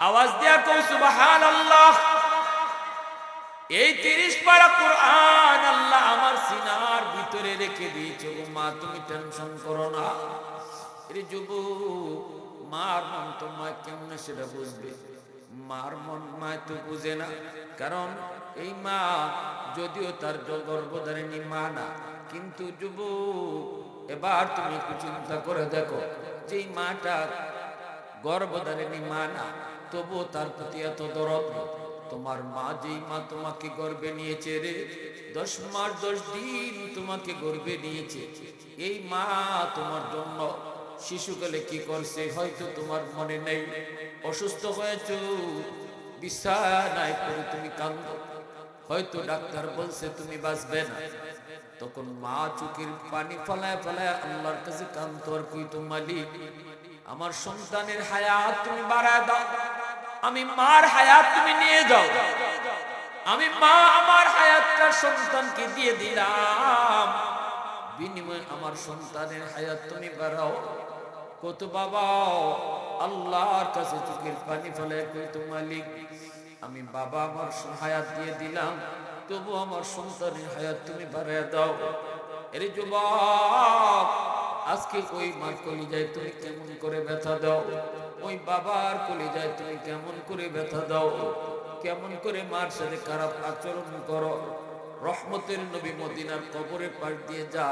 আওয়াজ দিয়া কও সুবহানাল্লাহ। এই 30 পারা কুরআন আল্লাহ আমার সিনার ভিতরে রেখে দিয়েছে গো মা, তুমি টেনশন করো না। এর যুব মার মন তোমায় কেমনে সেটা বুঝবে? মার মন মায় তো বুঝে না, কারণ এই মা যদিও তার গর্ভধারিণী মা না, কিন্তু যুব এবার তুমি একটু চিন্তা করে দেখো, যেই মাটা গর্ভধারিণী মা না, তবুও তার প্রতি এত দরদ। তোমার মা, যেই মা তোমাকে গর্ভে নিয়েছে রে, 10 মাস 10 দিন তোমাকে গর্ভে নিয়েছে, এই মা তোমার জন্য শিশুকালে কি করছে হয়তো তোমার মনে নেই। অসুস্থ হয়েছো, বিছানায় পড়ে তুমি কাঁদো, হয়তো ডাক্তার বলছে তুমি বাঁচবে না, তখন মা চোখের পানি ফলায় ফলায় আল্লাহর কাছে কাঁদতো আর কইতো, মালিক আমার সন্তানের হায়াত তুমি বাড়ায় দাও, আমি মার হায়াত তুমি নিয়ে যাও, আমি মা আমার হায়াতটা সন্তানকে দিয়ে দিলাম, বিনিময়ে আমার সন্তানের হায়াত তুমি বাড়াও। কত বাবা আল্লাহর কাছে চোখের পানি ফেলে কইতো, মালিক আমি বাবা আমার হায়াত দিয়ে দিলাম, তবু আমার সন্তানের হায়াত তুমি বাড়ায় দাও। এর যুবক, আজকে ওই মার কলিজায় তুমি কেমন করে ব্যথা দাও, ওই বাবার কলিজায় তুমি কেমন করে ব্যথা দাও, কেমন করে মার সাথে খারাপ আচরণ করো। রহমতের নবী মদিনার কবরের পাশ দিয়ে যা,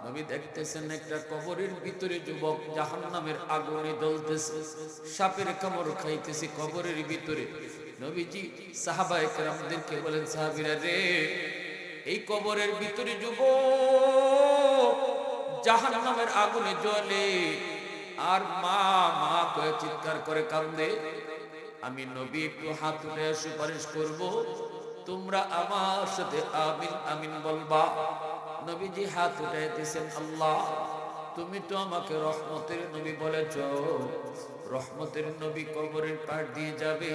নবী দেখতেছেন একটা কবরের ভিতরে যুবক জাহান্নামের আগুনে জ্বলতেছে, সাপের কামড় খাইতেছে কবরের ভিতরে। নবীজি সাহাবায়ে কেরামদেরকে বলেন, সাহাবীরা রে, এই কবরের ভিতরে যুবক জাহান্নামের আগুনে জ্বলে আর মা মা করে চিৎকার করে কান্দে, আমি নবী একটু হাত উঠে সুপারিশ করব, তোমরা আমার সাথে আমিন আমিন বলবা। নবীজি হাত উঠে দিয়েছেন, আল্লাহ তুমি তো আমাকে রহমতের নবী বলেছ, রহমতের নবী কবরের পার দিয়ে যাবে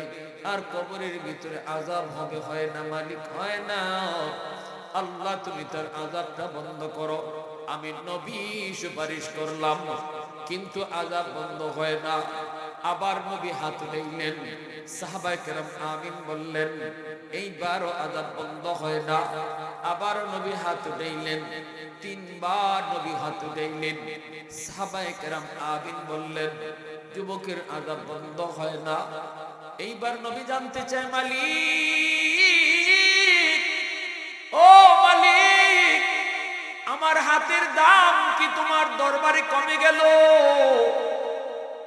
আর কবরের ভিতরে আযাব হবে, হয় না মালিক, হয় না। আল্লাহ তুমি তার আযাবটা বন্ধ করো। আমি নবী সুপারিশ করলাম, কিন্তু আযাব বন্ধ হয় না। আবার নবী হাত উঠাইলেন, সাহাবায়ে কেরাম আমিন বললেন, এইবারও আযাব বন্ধ হয় না। আবার নবী হাত উঠাইলেন, 3 বার নবী হাত উঠাইলেন, সাহাবায়ে কেরাম আমিন বললেন, যুবকের আযাব বন্ধ হয় না। এইবার নবী জানতে চায়, মালিক ও মালিক, আমার হাতের দাম কি তোমার দরবারে কমে গেল?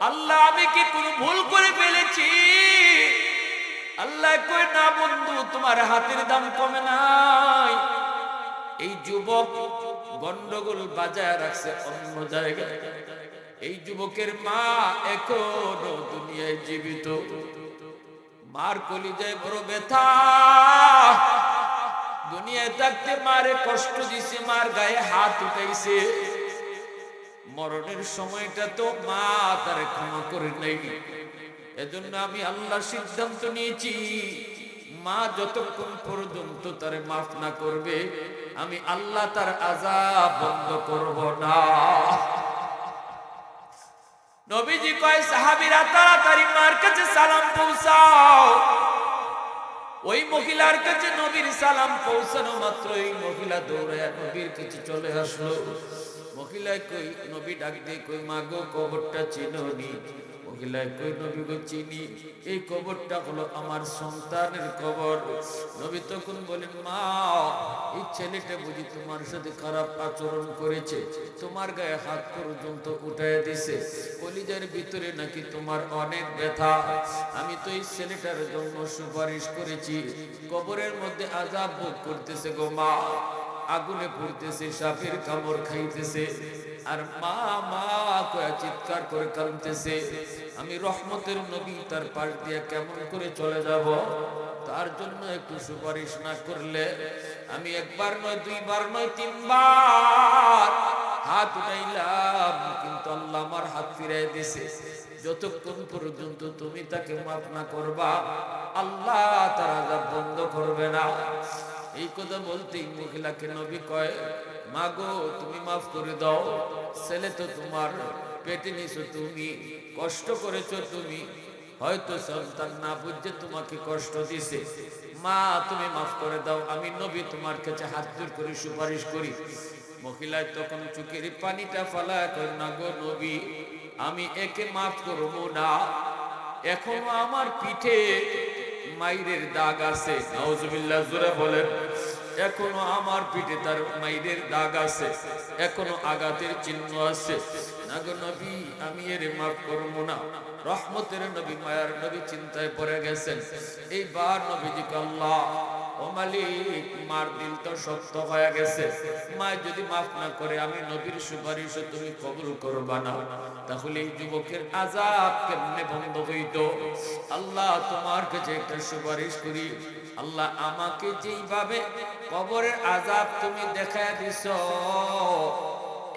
আল্লাহ আমি কি কোনো ভুল করে ফেলেছি? আল্লাহ কই, না বন্ধু, তোমার হাতের দাম কমে নাই। এই যুবক গন্ডগোল বাজায় রাখছে অন্য জায়গায়। এই যুবকের মা এখনো দুনিয়ায় জীবিত, মার কলিজায় বড় ব্যথা, দুনিয়ায় থাকতে মারে কষ্ট দিছে, মার গায়ে হাত উঠাইছে, মরণের সময়টা তো মা তারে ক্ষমা করে নাই। এজন্য আমি আল্লাহ সিদ্ধান্ত নিয়েছি, মা যতক্ষণ পর্যন্ত তারে মাফ না করবে, আমি আল্লাহ তার আযাব বন্ধ করব না। নবীজি কয়, সাহাবীরা তাড়াতাড়ি মার কাছে সালাম পৌঁছাও। ওই মহিলার কাছে নবীর সালাম পৌঁছানো মাত্র এই মহিলা দৌড়ে নবীর কাছে চলে আসলো। মহিলায় কই, নবী ডাক দিয়ে কই, মা গো কবরটা চিনোনি? মহিলায় কই, নবী গো চিনি, এই কবরটা হলো আমার সন্তানের কবর। নবী তখন বলেন, মা এই ছেলেটা বুঝি তোমার সাথে খারাপ আচরণ করেছে, তোমার গায়ে হাত পর্যন্ত উঠায় দিছে, কলিজার ভিতরে নাকি তোমার অনেক ব্যথা। আমি তো এই ছেলেটার জন্য সুপারিশ করেছি, কবরের মধ্যে আযাব ভোগ করতেছে গো মা, আগুনে পুড়তেছে, সাপের কামড় খাইতেছে, আর মা মা কয়ে চিৎকার করে কাঁদতেছে। আমি রহমতের নবী তার পাশ দিয়ে কেমন করে চলে যাব? তার জন্য একটু সুপারিশ না করলে আমি একবার নয়, 2 বার নয়, 3 বার হাত উঠাইলাম, কিন্তু আল্লাহ আমার হাত ফিরাই দিছে। যতক্ষণ পর্যন্ত তুমি তাকে মাফ না করবা, আল্লাহ তার আযাব বন্ধ করবে না। এই কথা বলতেই মহিলাকে নবী কয়, মা গো তুমি মাফ করে দাও, ছেলে তো তোমার, পেটে নিছো তুমি, কষ্ট করেছো তুমি, হয়তো সন্তান না বুঝে তোমাকে কষ্ট দিছে, মা তুমি মাফ করে দাও। আমি নবী তোমার কাছে হাত জোড় করে সুপারিশ করি, মহিলায় তখন চোখের পানিটা ফালা কর না গো নবী, আমি একে মাফ করব না, এখনো আমার পিঠে মাইরের দাগ আছে। নাউজুবিল্লাহ, জোরে বলেন। এখনো আমার পিঠে তার মাইরের দাগ আছে, এখনো আঘাতের চিহ্ন আছে। না গো নবী, আমি এর মাফ করব না। রহমতের নবী, মায়ার নবী চিন্তায় পড়ে গেছেন। এইবার নবীজি আল্লাহ, ও মালিক, মার দিল তো শক্ত হয়ে গেছে, মা যদি মাফ না করে আমি নবীর সুপারিশ তুমি কবুল করবা না, তাহলে এই যুবকের আযাব কেমনে বন্ধ হইতো? আল্লাহ, তোমার কাছে একটা সুপারিশ করি, আল্লাহ আমাকে যেইভাবে কবরের আযাব তুমি দেখায় দিছো,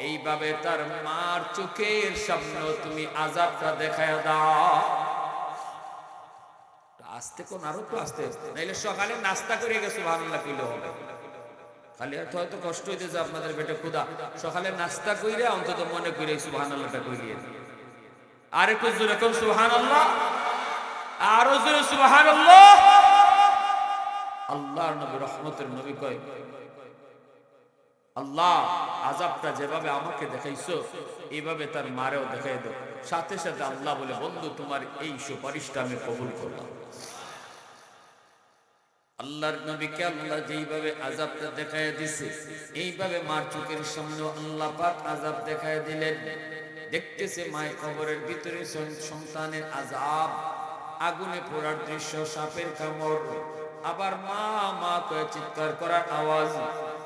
এইভাবে তার মার চোখের সামনে তুমি আযাবটা দেখায় দাও। আস্তে কোন, আরো তো আস্তে, নাইলে সকালে নাস্তা করে গেছে সুবহানাল্লাহ কইলে হবে। খালি আর হয়তো কষ্ট হইতেছে আপনাদের পেটে ক্ষুধা, সকালে নাস্তা কইরা অন্তত মনে কইরে সুবহানাল্লাহটা কইলিয়ে। আর একটু জোরে কোন সুবহানাল্লাহ, আরো জোরে সুবহানাল্লাহ। আল্লাহর নবী, রহমতের নবী কয়, আল্লাহ আযাবটা যেভাবে আমাকে দেখাইছো এইভাবে তার মারেও দেখাই দাও। সাথে সাথে আল্লাহ বলে, বন্ধু তোমার এই সুপারিশটা আমি কবুল করলাম। আল্লাহর নবীকে আল্লাহ যেইভাবে আযাবটা দেখায় দিছে, এইভাবে মার চোখের সামনে আল্লাহ পাক আযাব দেখায় দিলেন। দেখতেছে মায়ের কবরের ভিতরে সন্তানের আযাব, আগুনে পোড়ার দৃশ্য, সাপের কামড়, আবার মা মা করে চিৎকার করার আওয়াজ।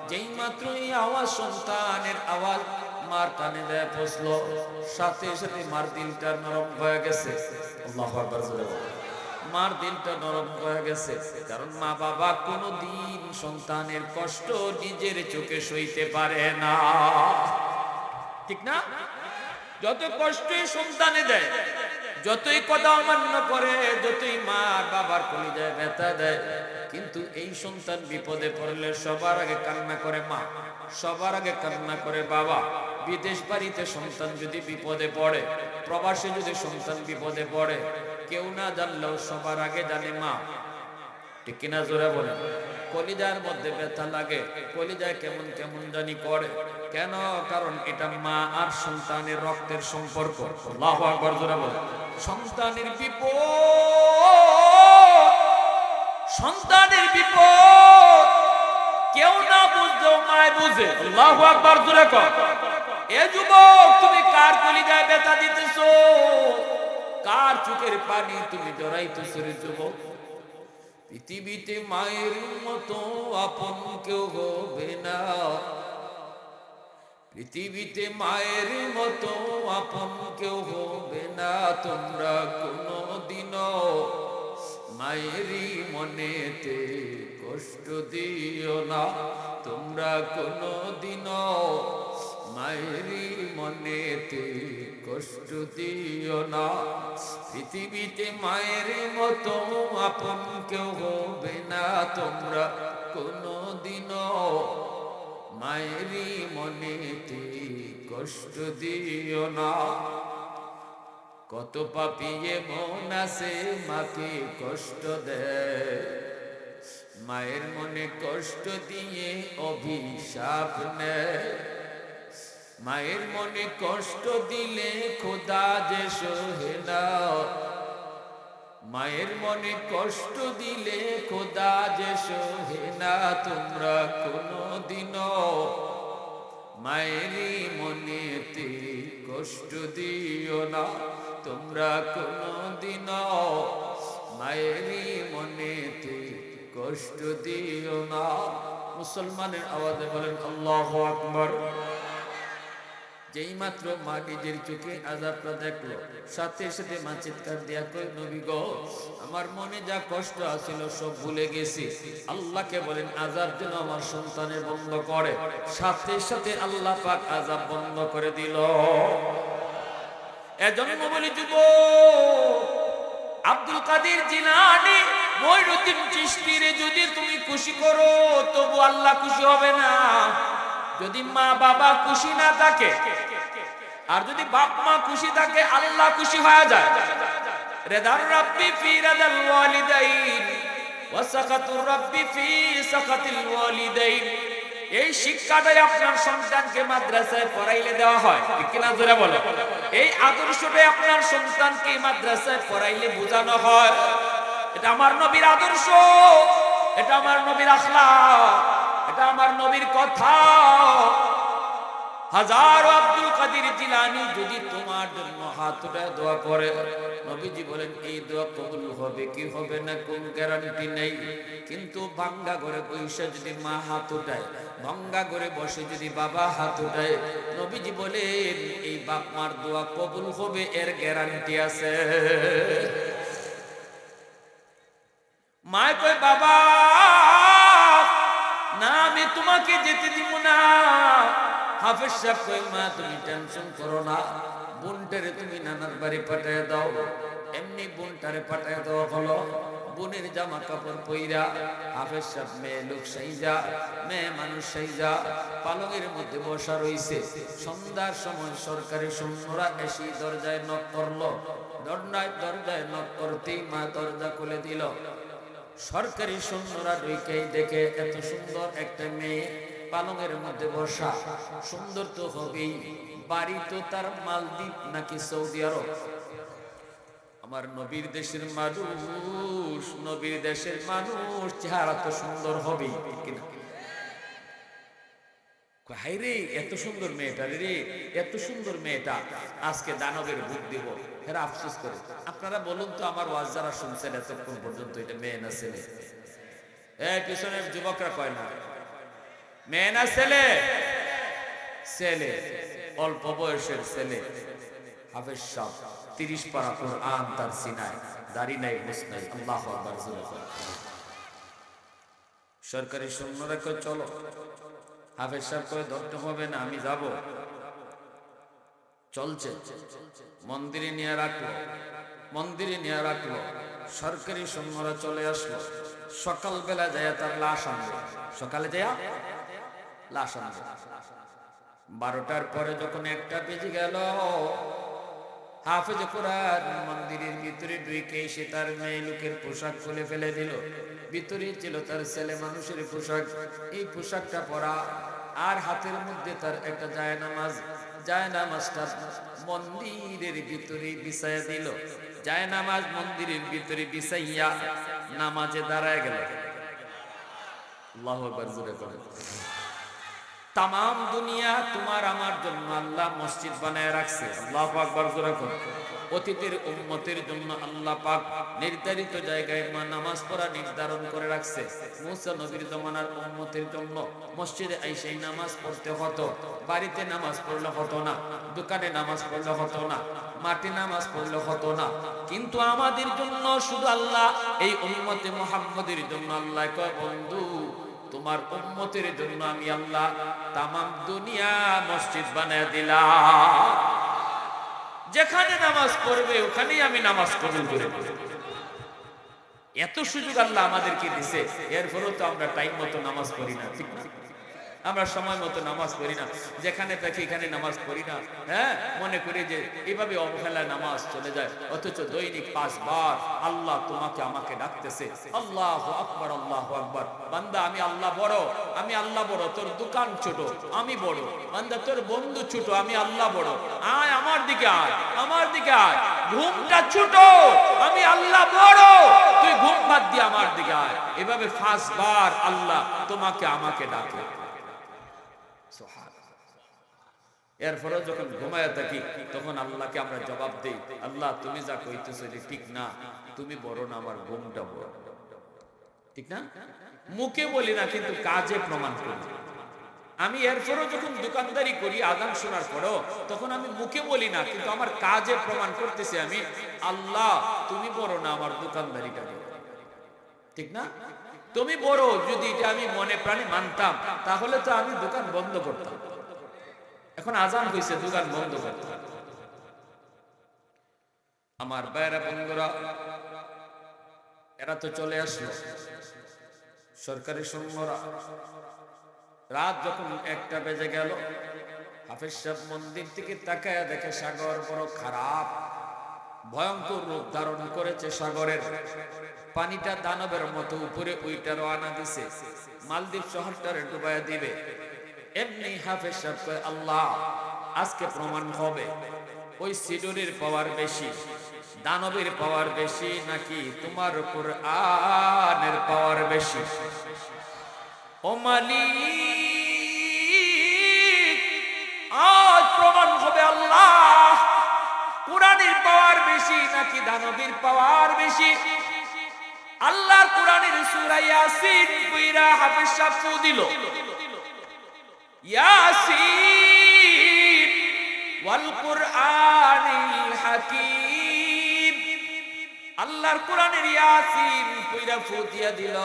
যেই মাত্র এই আওয়াজ, সন্তানের আওয়াজ মার কানে দেয় পৌঁছলো, সাথে সাথে মার দিলটা নরম হয়ে গেছে। আল্লাহু আকবার। মার দিলটা নরম হয়ে গেছে, কারণ মা বাবা কোনোদিন সন্তানের কষ্ট নিজের চোখে সইতে পারে না, ঠিক না? যত কষ্টই সন্তানে দেয়, যতই কথা অমান্য করে, যতই মা বাবার কলিজায় ব্যথা দেয়, কিন্তু এই সন্তান বিপদে পড়লে সবার আগে কান্না করে মা, সবার আগে কান্না করে বাবা। বিদেশ বাড়িতে সন্তান যদি বিপদে পড়ে, প্রবাসে যদি সন্তান বিপদে পড়ে, কেউ না জানলেও সবার আগে জানে মা, ঠিক কিনা? জোরে বলে। কলিজার মধ্যে ব্যথা লাগে, কলিজায় কেমন কেমন জানি করে, কেন? কারণ এটা মা আর সন্তানের রক্তের সম্পর্ক। আল্লাহু আকবার, জোরে বলে। সন্তানের বিপদ, সন্তানের বিপদ কেউ না বুঝলেও মায় বুঝে। আল্লাহু আকবার, জোরে কর। এ যুবক, তুমি কার কলিজায় ব্যথা দিতেছো? কার চোখের পানি তুমি জড়াইতেছো রে যুবক? পৃথিবীতে মায়ের মতো আপন কেউ হবে না, পৃথিবীতে মায়ের মতো আপন কেউ হবে না। তোমরা কোনোদিনও মায়েরই মনেতে কষ্ট দিও না, তোমরা কোনোদিনও মায়েরই মনেতে কষ্ট দিও না। পৃথিবীতে মায়ের মতো আপন কেউ হবে না, তোমরা কোনোদিনও মায়েরই মনেতে কষ্ট দিও না। কত পাপী মন আছে মাকে কষ্ট দেয়, মায়ের মনে কষ্ট দিয়ে অভিশাপ নেয়। মায়ের মনে কষ্ট দিলে খোদা যে সহে না, মায়ের মনে কষ্ট দিলে খোদা যে সহে না। তোমরা কোনোদিনও মায়েরই মনেতে কষ্ট দিও না, তোমরা কোনোদিনও মায়েরই মনেতে কষ্ট দিও না। মুসলমানের আওয়াজে বলেন আল্লাহু আকবার। যেই মাত্র মা নিজের চোখে আযাবটা দেখলো, সাথে সাথে মা চিৎকার দিয়া কই, নবী গো, আমার মনে যা কষ্ট আছিল সব ভুলে গেছি। আল্লাহকে বলেন আযাব যেন আমার সন্তানের বন্ধ করে। সাথে সাথে আল্লাহ পাক আযাব বন্ধ করে দিল। এজন্য বলি যুবক, আব্দুল কাদের জিলানী, মঈনুদ্দিন চিশতিরে যদি তুমি খুশি করো, তবু আল্লাহ খুশি হবে না। যদি মা বাবা খুশি না থাকে, আর যদি বাপ মা খুশি থাকে, আল্লাহ খুশি হয়ে যায়। রিদার রাব্বি ফি রিদাল ওয়ালিদাইন ওয়া সাকাতুর রাব্বি ফি সাকাতিল ওয়ালিদাইন। এই শিক্ষাটাই আপনার সন্তানকে মাদ্রাসায় পড়াইলে দেওয়া হয়, ঠিক কিনা জোরে বলো। এই আদর্শটাই আপনার সন্তানকে মাদ্রাসায় পড়াইলে বোঝানো হয়, এটা আমার নবীর আদর্শ, এটা আমার নবীর আখলাক, এটা আমার নবীর কথা। হাজারো আব্দুল কাদের জিলানী যদি তোমার জন্য হাত উঠায় দোয়া করে, নবীজি বলেন এই দোয়া কবুল হবে কি হবে না কোন গ্যারান্টি নেই, কিন্তু ভাঙ্গা ঘরে বসে যদি মা হাত উঠায়, ভাঙ্গা ঘরে বসে যদি বাবা হাত উঠায়, নবীজি বলেন এই বাপ মার দোয়া কবুল হবে, এর গ্যারান্টি আছে। মা কয় বাবা না আমি তোমাকে যেতে দিব না। হাফেজ সাহেব কই মা তুমি টেনশন করো না, বোনটারে তুমি নানার বাড়ি পাঠায় দাও। এমনি বোনটারে পাঠায় দাও হলো, বোনের জামা কাপড় পইরা হাফেজ সাহেব মেয়ে লোক সাইজা, মেয়ে মানুষ সাইজা পালঙের মধ্যে বসা রইছে। সন্ধ্যার সময় সরকারি সৈন্যরা এসে দরজায় নক করলো, দরজায় নক করতেই মা দরজা খুলে দিল। সরকারি সৈন্যরা ঢুকেই দেখে এত সুন্দর একটা মেয়ে পালঙের মধ্যে বসা। সুন্দর তো হবেই, বাড়ি তো তার মালদ্বীপ নাকি সৌদি আরব। আমার নবীর দেশের মানুষ, নবীর দেশের মানুষ চেহারা তো সুন্দর হবেই কিনা। হাই রে এত সুন্দর মেয়েটা রে, এত সুন্দর মেয়েটা আজকে দানবের ভোট দিব, এরা আফসোস করে। আপনারা বলুন তো আমার ওয়াজ যারা শুনছেন এতক্ষণ পর্যন্ত, এটা মেয়ে না ছেলে? পিছনের যুবকরা কয় না মেয়ে না ছেলে? ছেলে, অল্প বয়সের ছেলে। হাফেজ সাহেব 30 পারা কোরআন তার সিনায়, দাড়ি নাই মুছ নাই। আল্লাহু আকবার। সরকারি সৈন্যরা কয় চলো। হাফেজ সাহেব কয় ধরতে হবে না, আমি যাব। চলছে, মন্দিরে নিয়ে রাখলো, মন্দিরে নিয়ে রাখলো। সরকারি সৈন্যরা চলে আসলো। সকালবেলা যায় তার লাশ আনবে, সকালে যায় লাশ আনবে। 12টার পরে যখন 1টা বেজে গেল, হাফেজ কোরআন মন্দিরের ভিতরে ঢুকে সে তার মেয়ে লোকের পোশাক খুলে ফেলে দিল। ভিতরে ছিল তার ছেলে মানুষের পোশাক, এই পোশাকটা পরা, আর হাতের মধ্যে তার একটা জায়নামাজ। জায়নামাজটা মন্দিরের ভিতরে বিছাইয়া দিল। জায়নামাজ মন্দিরের ভিতরে বিছাইয়া নামাজে দাঁড়ায় গেল। আল্লাহু আকবার জোরে করে। তামাম দুনিয়া তোমার আমার জন্য আল্লাহ মসজিদ বানায় রাখছে। আল্লাহু আকবার জোরে করে। অতীতের উম্মতের জন্য আল্লাহ পাক নির্ধারিত জায়গায় নামাজ পড়া নির্ধারণ করে রাখছে। মুসা নবীর জমানার উম্মতের জন্য মসজিদে আইসা নামাজ পড়তে হতো। বাড়িতে নামাজ পড়লে হতো না, দোকানে নামাজ পড়লে হতো না, মাঠে নামাজ পড়লে হতো না। কিন্তু আমাদের জন্য শুধু আল্লাহ, এই উম্মতে মুহাম্মদের জন্য আল্লাহ কয় বন্ধু তোমার উম্মতের জন্য আমি আল্লাহ তামাম দুনিয়া মসজিদ বানায় দিলাম। যেখানে নামাজ পড়বে ওখানেই আমি নামাজ কবুল করে দেব। এত সুযোগ আল্লাহ আমাদেরকে দিছে, এরপরেও তো আমরা টাইম মতো নামাজ পড়ি না, ঠিক না? আমরা সময় মতো নামাজ পড়ি না, যেখানে থাকি এখানে নামাজ পড়ি না। হ্যাঁ, মনে করি যে এইভাবে অবহেলায় নামাজ চলে যায়, অথচ দৈনিক 5 বার আল্লাহ তোমাকে আমাকে ডাকতেছে। আল্লাহু আকবার, আল্লাহু আকবার। বান্দা আমি আল্লাহ বড়, আমি আল্লাহ বড়, তোর দোকান ছোট আমি বড়। বান্দা তোর বন্ধু ছোট, আমি আল্লাহ বড়। আয় আমার দিকে আয়, আমার দিকে আয়। ঘুমটা ছোট, আমি আল্লাহ বড়, তুই ঘুম বাদ দিয়ে আমার দিকে আয়। এভাবে 5 বার আল্লাহ তোমাকে আমাকে ডাকে। এরপরে যখন ঘুমায় থাকি তখন আল্লাহকে আমরা জবাব দেই, আল্লাহ তুমি যা কইতেছো ঠিক না, তুমি বড় না, আমার ঘুমটা বড়, ঠিক না? মুখে বলি না কিন্তু কাজে প্রমাণ করি। আমি এরপরও যখন দোকানদারি করি আযান শোনার পরও, তখন আমি মুখে বলি না কিন্তু আমার কাজে প্রমাণ করতেছি আমি, আল্লাহ তুমি বড় না, আমার দোকানদারিটা বড়, ঠিক না? তুমি বড় যদি এটা আমি মনে প্রাণে মানতাম তাহলে তো আমি দোকান বন্ধ করতাম। এখন আযান হইছে, দোকান বন্ধ করতাম। আমার ভাইরা বন্ধুরা, এরা তো চলে আসলো সরকারি সৈন্যরা। রাত যখন 1টা বেজে গেল, হাফেজ সাহেব মন্দির থেকে তাকায়া দেখে সাগর বড় খারাপ, ভয়ঙ্কর রূপ ধারণ করেছে সাগরের পানিটা দানবের মতো উপরে উইটা রওনা দিছে মালদ্বীপ শহরটারে ডুবাইয়া দিবে। এমনি হাফেজ সাহেব কয় আল্লাহ আজকে প্রমাণ হবে ওই সিডুরির পাওয়ার বেশি, দানবের পাওয়ার বেশি নাকি তোমার কুরআনের পাওয়ার বেশি। ও মালিক আজ প্রমাণ হবে আল্লাহ কুরআনের পাওয়ার বেশি নাকি দানবের পাওয়ার বেশি। আল্লাহর কুরআনের সূরা ইয়াসিন পড়া হাফেজ সাহেব ফু দিল, ইয়াসিন ওয়াল কুরআনিল হাকীম। আল্লাহর কুরআনের ইয়াসিন পড়া ফু দিয়া দিল।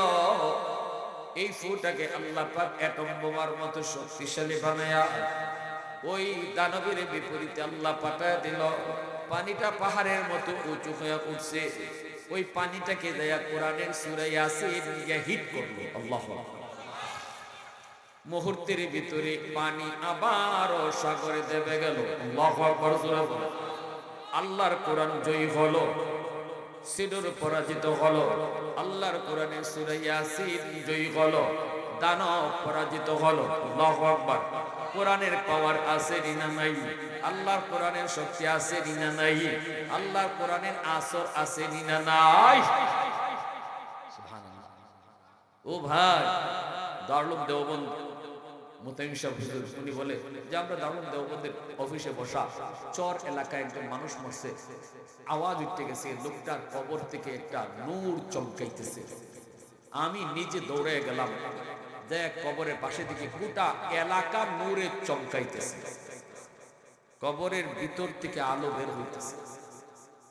এই ফুটাকে আল্লাহ পাক অ্যাটম বোমার মতো শক্তিশালী বানায়া ওই দানবের বিপরীতে আল্লাহ পাঠায় দিল। পানিটা পাহাড়ের মতো উঁচু হয়ে উঠছে। ওই পানিটাকে দেয়া কোরআনের সূরা ইয়াসিন গিয়ে হিট করলো। আল্লাহু আকবার। মুহূর্তের ভিতরে পানি আবারও সাগরে দেবে গেল। আল্লাহু আকবার। আল্লাহর কোরআন জয়ী হলো, সিডর পরাজিত হলো। আল্লাহর কোরআনের সূরা ইয়াসিন জয়ী হলো, দানব পরাজিত হলো। আল্লাহু আকবার। কোরআনের পাওয়ার আছে না নাই? আল্লাহর কোরআনের শক্তি আছে না নাই? আল্লাহর কোরআনের আসর আছে না নাই? সুবহানাল্লাহ। ও ভাই, দারুল দেওবন্দ মুতাইম সাহেব হুজুর উনি বলে যে আমরা দারুল দেওবন্দের অফিসে বসা, চর এলাকায় একজন মানুষ মরছে, আওয়াজ উঠতে গেছে, লোকটার কবর থেকে একটা নূর চমকাইতেছে। আমি নিজে দৌড়ে গেলাম, দেখ কবরের পাশে দিকে গোটা এলাকা নূরে চমকাইতেছে, কবরের ভিতর থেকে আলো বের হইতেছে।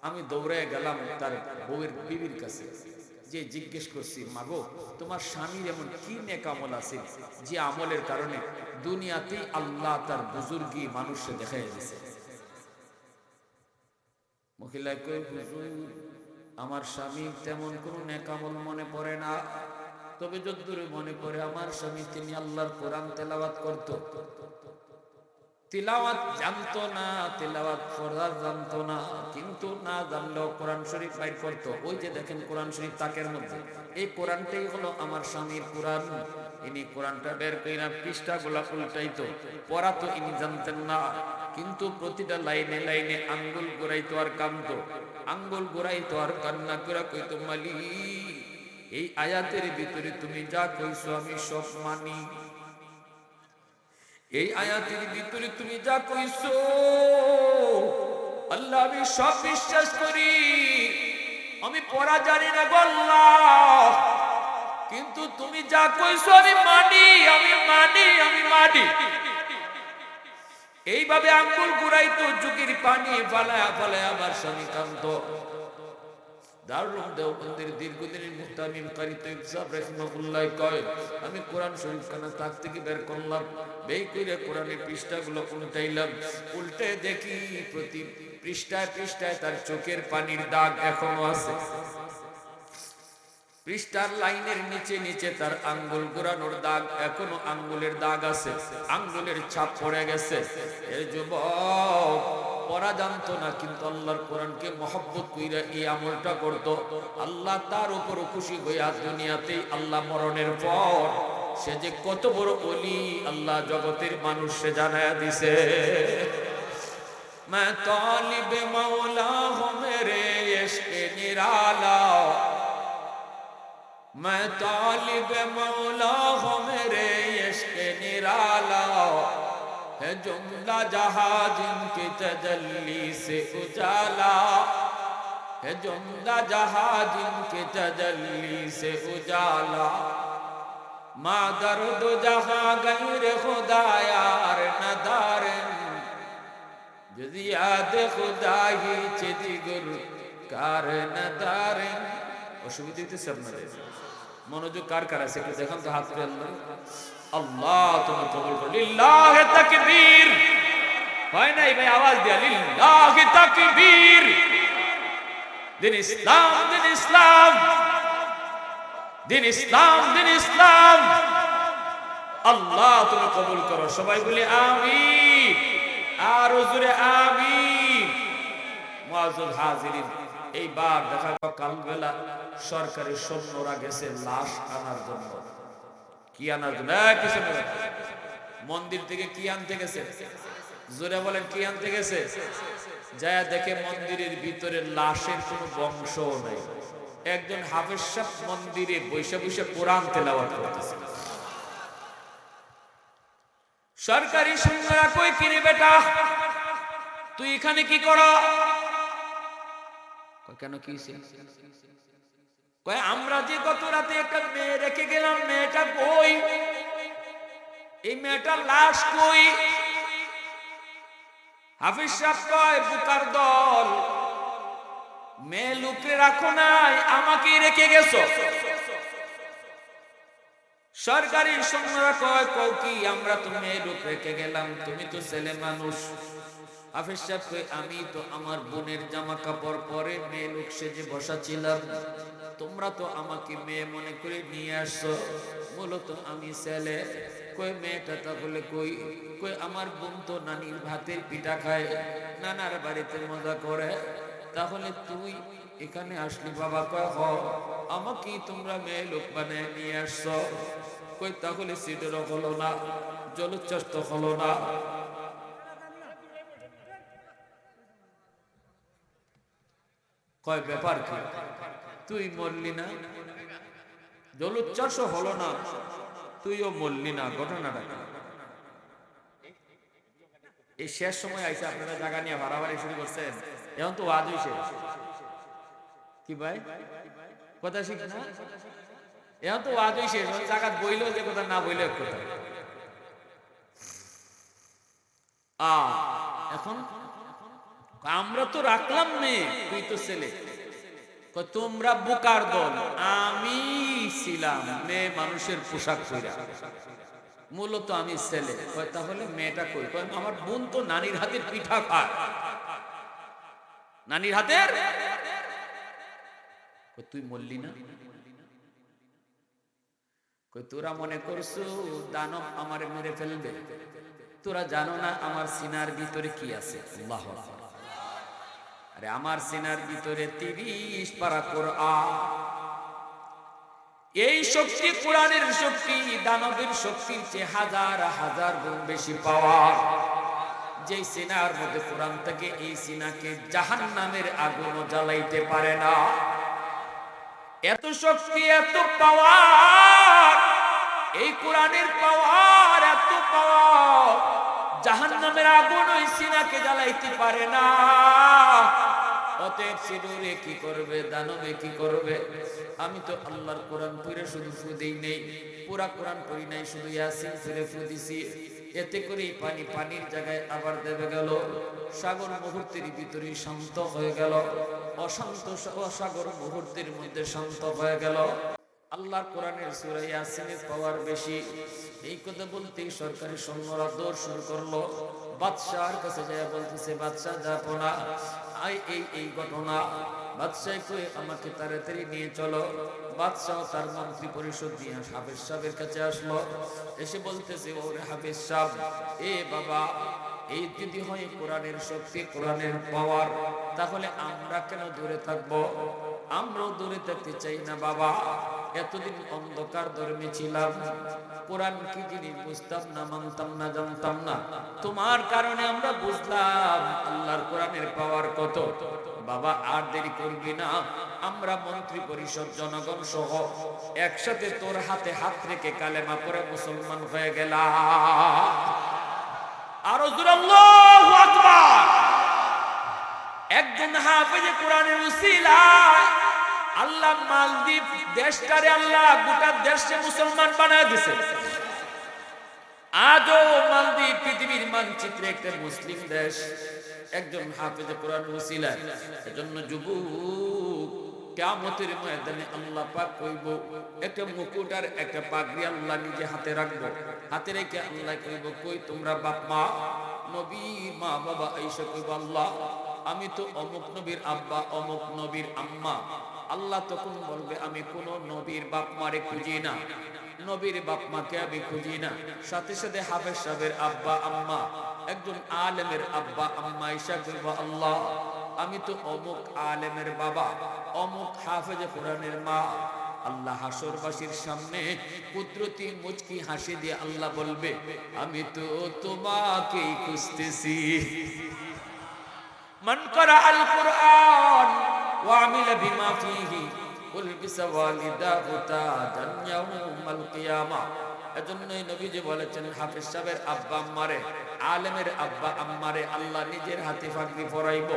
আমি দৌড়ে গেলাম তার বউয়ের বিবির কাছে, যে জিজ্ঞেস করছি, মাগো তোমার স্বামীর এমন কি নেক আমল আছে যে আমলের কারণে দুনিয়াতেই আল্লাহ তার বুজুর্গি মানুষকে দেখাই দিয়েছে। মহিলা কই, হুজুর আমার স্বামীর তেমন কোনো নেক আমল মনে পড়ে না, তবে যতদূর মনে পড়ে আমার স্বামী তিনি আল্লাহর কোরআন তেলাওয়াত করত। তিলাওয়াত জানতো না, তিলাওয়াত পড়া জানতো না, কিন্তু না জানলেও কোরআন শরীফ বাইর করতো। ওই যে দেখেন কোরআন শরীফ তাকের মধ্যে, এই কোরআনটাই হলো আমার স্বামীর কোরআন। ইনি কোরআনটা বের কইরা পৃষ্ঠাগুলা উল্টাইতো, পড়া তো ইনি জানতেন না, কিন্তু প্রতিটা লাইনে লাইনে আঙ্গুল ঘুরাইতো আর কাঁদতো, আঙ্গুল ঘুরাইতো আর কান্না করে কইতো, মালিক এই আয়াতের ভিতরে তুমি যা কইছো আমি সব মানি, এই আয়াতের ভিতরে তুমি যা কইছো আল্লাহ আমি সব বিশ্বাস করি, আমি পড়া জানি না গো আল্লাহ, কিন্তু তুমি যা কইছো আমি মানি, আমি মানি, আমি মানি। এইভাবে আঙ্গুল ঘুরাইতো, চোখের পানি ফালায়া ফালায়া আমার স্বামী কাঁদতো। দারুল দেওবন্দের দীর্ঘদিনের মুহতামিম কারি তৈয়ব সাহেব রাহিমাহুল্লাহ কয়, আমি কোরআন শরীফ খানা তাক থেকে বের করলাম, বের করে কোরআনের পৃষ্ঠাগুলো উল্টাইলাম, উল্টে দেখি প্রতি পৃষ্ঠায় পৃষ্ঠায় তার চোখের পানির দাগ এখনো আছে। পৃষ্ঠার লাইনের নিচে নিচে তার আঙ্গুল ঘোরানোর দাগ এখনো, আঙ্গুলের দাগ আছে, আঙ্গুলের ছাপ পড়ে গেছে। এই যুবক পড়া জানতো না, কিন্তু আল্লাহর কোরআনকে মহব্বত কইরা এই আমলটা করত। আল্লাহ তার উপর খুশি হইয়া দুনিয়াতে আল্লাহ মরণের পর সে যে কত বড় ওলি আল্লাহ জগতের মানুষ সে জানায়া দিছে। मैं तालिब मौला हूँ मेरे इश्क निराला, मैं तालिब मौला हूँ मेरे इश्क निराला, है जुमला जहां जिनकी तजल्ली से उजाला, है जुमला जहां जिनकी तजल्ली से उजाला, माँ दर्द जहां गैर खुदा यार नदार, যদি याद खुदाई चिदिगुर कार नदार। অসুবিধা হইতেছে আপনাদের? মনোযোগ কার কার আছে একটু দেখান তো, হাত তুলে। আল্লাহ তুমি কবুল করো। লিল্লাহি তাকবীর। হয় নাই ভাই, আওয়াজ দিয়া লিল্লাহি তাকবীর। দিন ইসলাম, দিন ইসলাম, দিন ইসলাম, দিন ইসলাম। আল্লাহ তুমি কবুল করো। সবাই বলি আমিন, আর জোরে আমিন। মুআজ্জাল হাজিরিন, এইবার দেখা গেল কালবেলা সরকারি সৈন্যরা গেছে লাশ আনার জন্য। কি আনার জন্য? পিছনে মন্দির থেকে কি আনতে গেছে? জোরে বলেন, কি আনতে গেছে? যায় দেখে মন্দিরের ভিতরে লাশের কোনো বংশ নেই। একজন হাফেজ সাহেব মন্দিরে বসে বসে কোরআন তেলাওয়াত করতেছে। সরকারি সৈন্যরা কই, কিরে বেটা তুই এখানে কি কর? কেন কি কয়, আমরা যে গত রাতে একটা মেয়ে রেখে গেলাম, মেয়েটা কই? এই মেয়েটার লাশ কই? হাফিজ সাহেব কয়, বুকার দল, মেয়ে লুকে রাখো নাই, আমাকে রেখে গেছো। সরকারি সৈন্যরা কয়, কও কি? আমরা তো মেয়ে লোক রেখে গেলাম, তুমি তো ছেলে মানুষ। হাফিজ সাহেব কয়, আমি তো আমার বোনের জামা কাপড় পরে মেয়ে লোক সেজে বসা ছিলাম, তোমরা তো আমাকে মেয়ে মনে করে নিয়ে আসছো, মূলত আমি ছেলে। কই মেয়েটা তাহলে কই? কই আমার বোন তো নানির ভাতের পিঠা খায়, নানার বাড়িতে মজা করে, তাহলে তুই এখানে আসলি বাবা? কয় হ, আমাকে তোমরা মেয়ে লোক বানায় নিয়ে আসছো। কই তাহলে সিটেরও হলো না, জলোচ্ছ্বাস তো হলো না। কয় ব্যাপার কি? তুই মরলি না, জলোচ্ছ্বাসও হলো না, তুইও মরলি না, ঘটনাটা কি? এই শেষ সময় আইসে আপনারা জায়গা নিয়ে বাড়াবাড়ি শুরু করছেন। এখন তো ওয়াজ হইছে কি ভাই, কথা শিখ না? এখন তো ওয়াজ হইছে, জায়গা বইলেও যে কথা, না বইলেও এক কথা। এখন আমরা তো রাখলাম মেয়ে, তুই তো ছেলে। তোমরা বোকার দল, আমি ছিলাম মেয়ে মানুষের পোশাক পরা, মূলত আমি ছেলে। তাহলে মেয়েটা কই? আমার বোন তো নানির হাতের পিঠা খায়, নানির হাতের। তুই মরলি না? তোরা মনে করছো দানব আমারে মেরে ফেলবে? তোরা জানো না আমার সিনার ভিতরে কি আছে। আল্লাহু আকবার। আরে আমার সিনার ভিতরে 30 পারা কোরআন। এই শক্তি কোরআনের শক্তি দানবের শক্তির চেয়ে হাজার হাজার গুণ বেশি পাওয়ার। যে সিনার মধ্যে কোরআন থাকে, এই সিনাকে জাহান্নামের আগুন জ্বালাইতে পারে না। এত শক্তি, এত পাওয়ার, এই কোরআনের পাওয়ার, এত পাওয়ার, জাহান্নামের আগুন ওই সিনাকে জ্বালাইতে পারে না। অতএব সিঁদুরে কি করবে, দানবে কি করবে? আমি তো আল্লাহর কোরআন পড়ে শুধু ফু দেই নেই, পুরা কোরআন পড়ি নাই, শুধু ইয়াসিন পড়ে ফু দিছি। এতে করে পানি পানির জায়গায় আবার দেবে গেল, সাগর মুহূর্তের ভিতরে শান্ত হয়ে গেল, অশান্ত সাগর মুহূর্তের মধ্যে শান্ত হয়ে গেল। আল্লাহর কোরআনের সূরা ইয়াসিনের পাওয়ার বেশি। এই কথা বলতেই সরকারি সৈন্যরা দৌড় শুরু করলো। বাদশাহর কাছে যায় বলতেছে, বাদশাহ যাবো না, এই ঘটনা। বাদশাহ কই, আমাকে তাড়াতাড়ি নিয়ে চলো। বাদশাহ তার মন্ত্রী পরিষদ নিয়ে হাফেজ সাহেবের কাছে আসলো। এসে বলতেছে, ওরে হাফেজ সাহেব, এ বাবা, এই যদি হয় কোরআনের শক্তি, কোরআনের পাওয়ার, তাহলে আমরা কেন দূরে থাকবো? আমরাও দূরে থাকতে চাই না বাবা। এতদিন অন্ধকার ধর্মে ছিলাম, কোরআন কি জিনিস বুঝতাম না, মানতাম না, জানতাম না। তোমার কারণে আমরা বুঝলাম আল্লাহর কোরআনের পাওয়ার কত। বাবা আর দেরি করবি না, আমরা মন্ত্রী পরিষদ জনগণ সহ একসাথে তোর হাতে হাত রেখে কালেমা পড়ে মুসলমান হয়ে গেলাম। আরো জোরে আল্লাহু আকবার। একজন হাফেজে কোরআনের উসিলায় আল্লাহ মালদ্বীপ দেশটারে, আল্লাহ গোটা দেশে মুসলমান বানায় দিয়েছে। আজও মালদ্বীপ পৃথিবীর মানচিত্রে একটা মুসলিম দেশ, একজন হাফেজে কোরআন উসিলায়। এজন্য যুবক, কিয়ামতের ময়দানে আল্লাহ পাক কইব, একটা মুকুট আর একটা পাগড়ি আল্লাহ নিজে হাতে রাখবো। হাতে রেখে আল্লাহ কইব, কই তোমরা বাপ মা, নবীর মা বাবা? আয়েশা কইব, আল্লাহ আমি তো অমুক নবীর আব্বা, অমুক নবীর আম্মা। আল্লাহ তখন বলবে, আমি কোন নবীর বাপ মারে খুঁজি না, নবীর বাপ মাকে আমি খুঁজি না। সাথে সাথে হাফেজ সাহেবের আব্বা আম্মা, একজন আলেমের আব্বা আম্মা আয়েশা কইব, আল্লাহ আমি তো অমুক আলেমের বাবা, অমুক হাফেজে কোরআনের মা। আল্লাহ হাসরবাসীর সামনে কুদরতি মুচকি হাসি দিয়ে আল্লাহ বলবে, আমি তো তোমাকেই খুঁজতেছি। মান করা আল কুরআন ওয়া আমিলা বিমা ফীহি উলবিসা ওয়ালিদাহু তাজান ইয়াউমাল কিয়ামা। এজন্যই নবীজি বলেছেন, হাফেজ সাহেবের আব্বা আম্মারে, আলেমের আব্বা আম্মারে আল্লাহ নিজের হাতে পাগড়ি পরাইব।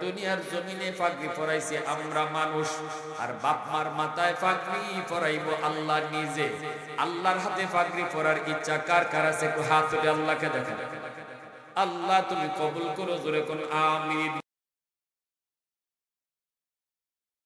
দুনিয়ার জমিনে পাগড়ি পরাইছে আমরা মানুষ, আর বাপ মার মাথায় পাগড়ি পরাইব আল্লাহ নিজে। আল্লাহর হাতে পাগড়ি পরার ইচ্ছা কার কার আছে? একটু হাত তুলে আল্লাহকে দেখেন। আল্লাহ তুমি কবুল করো, জোরে কোন আমিন।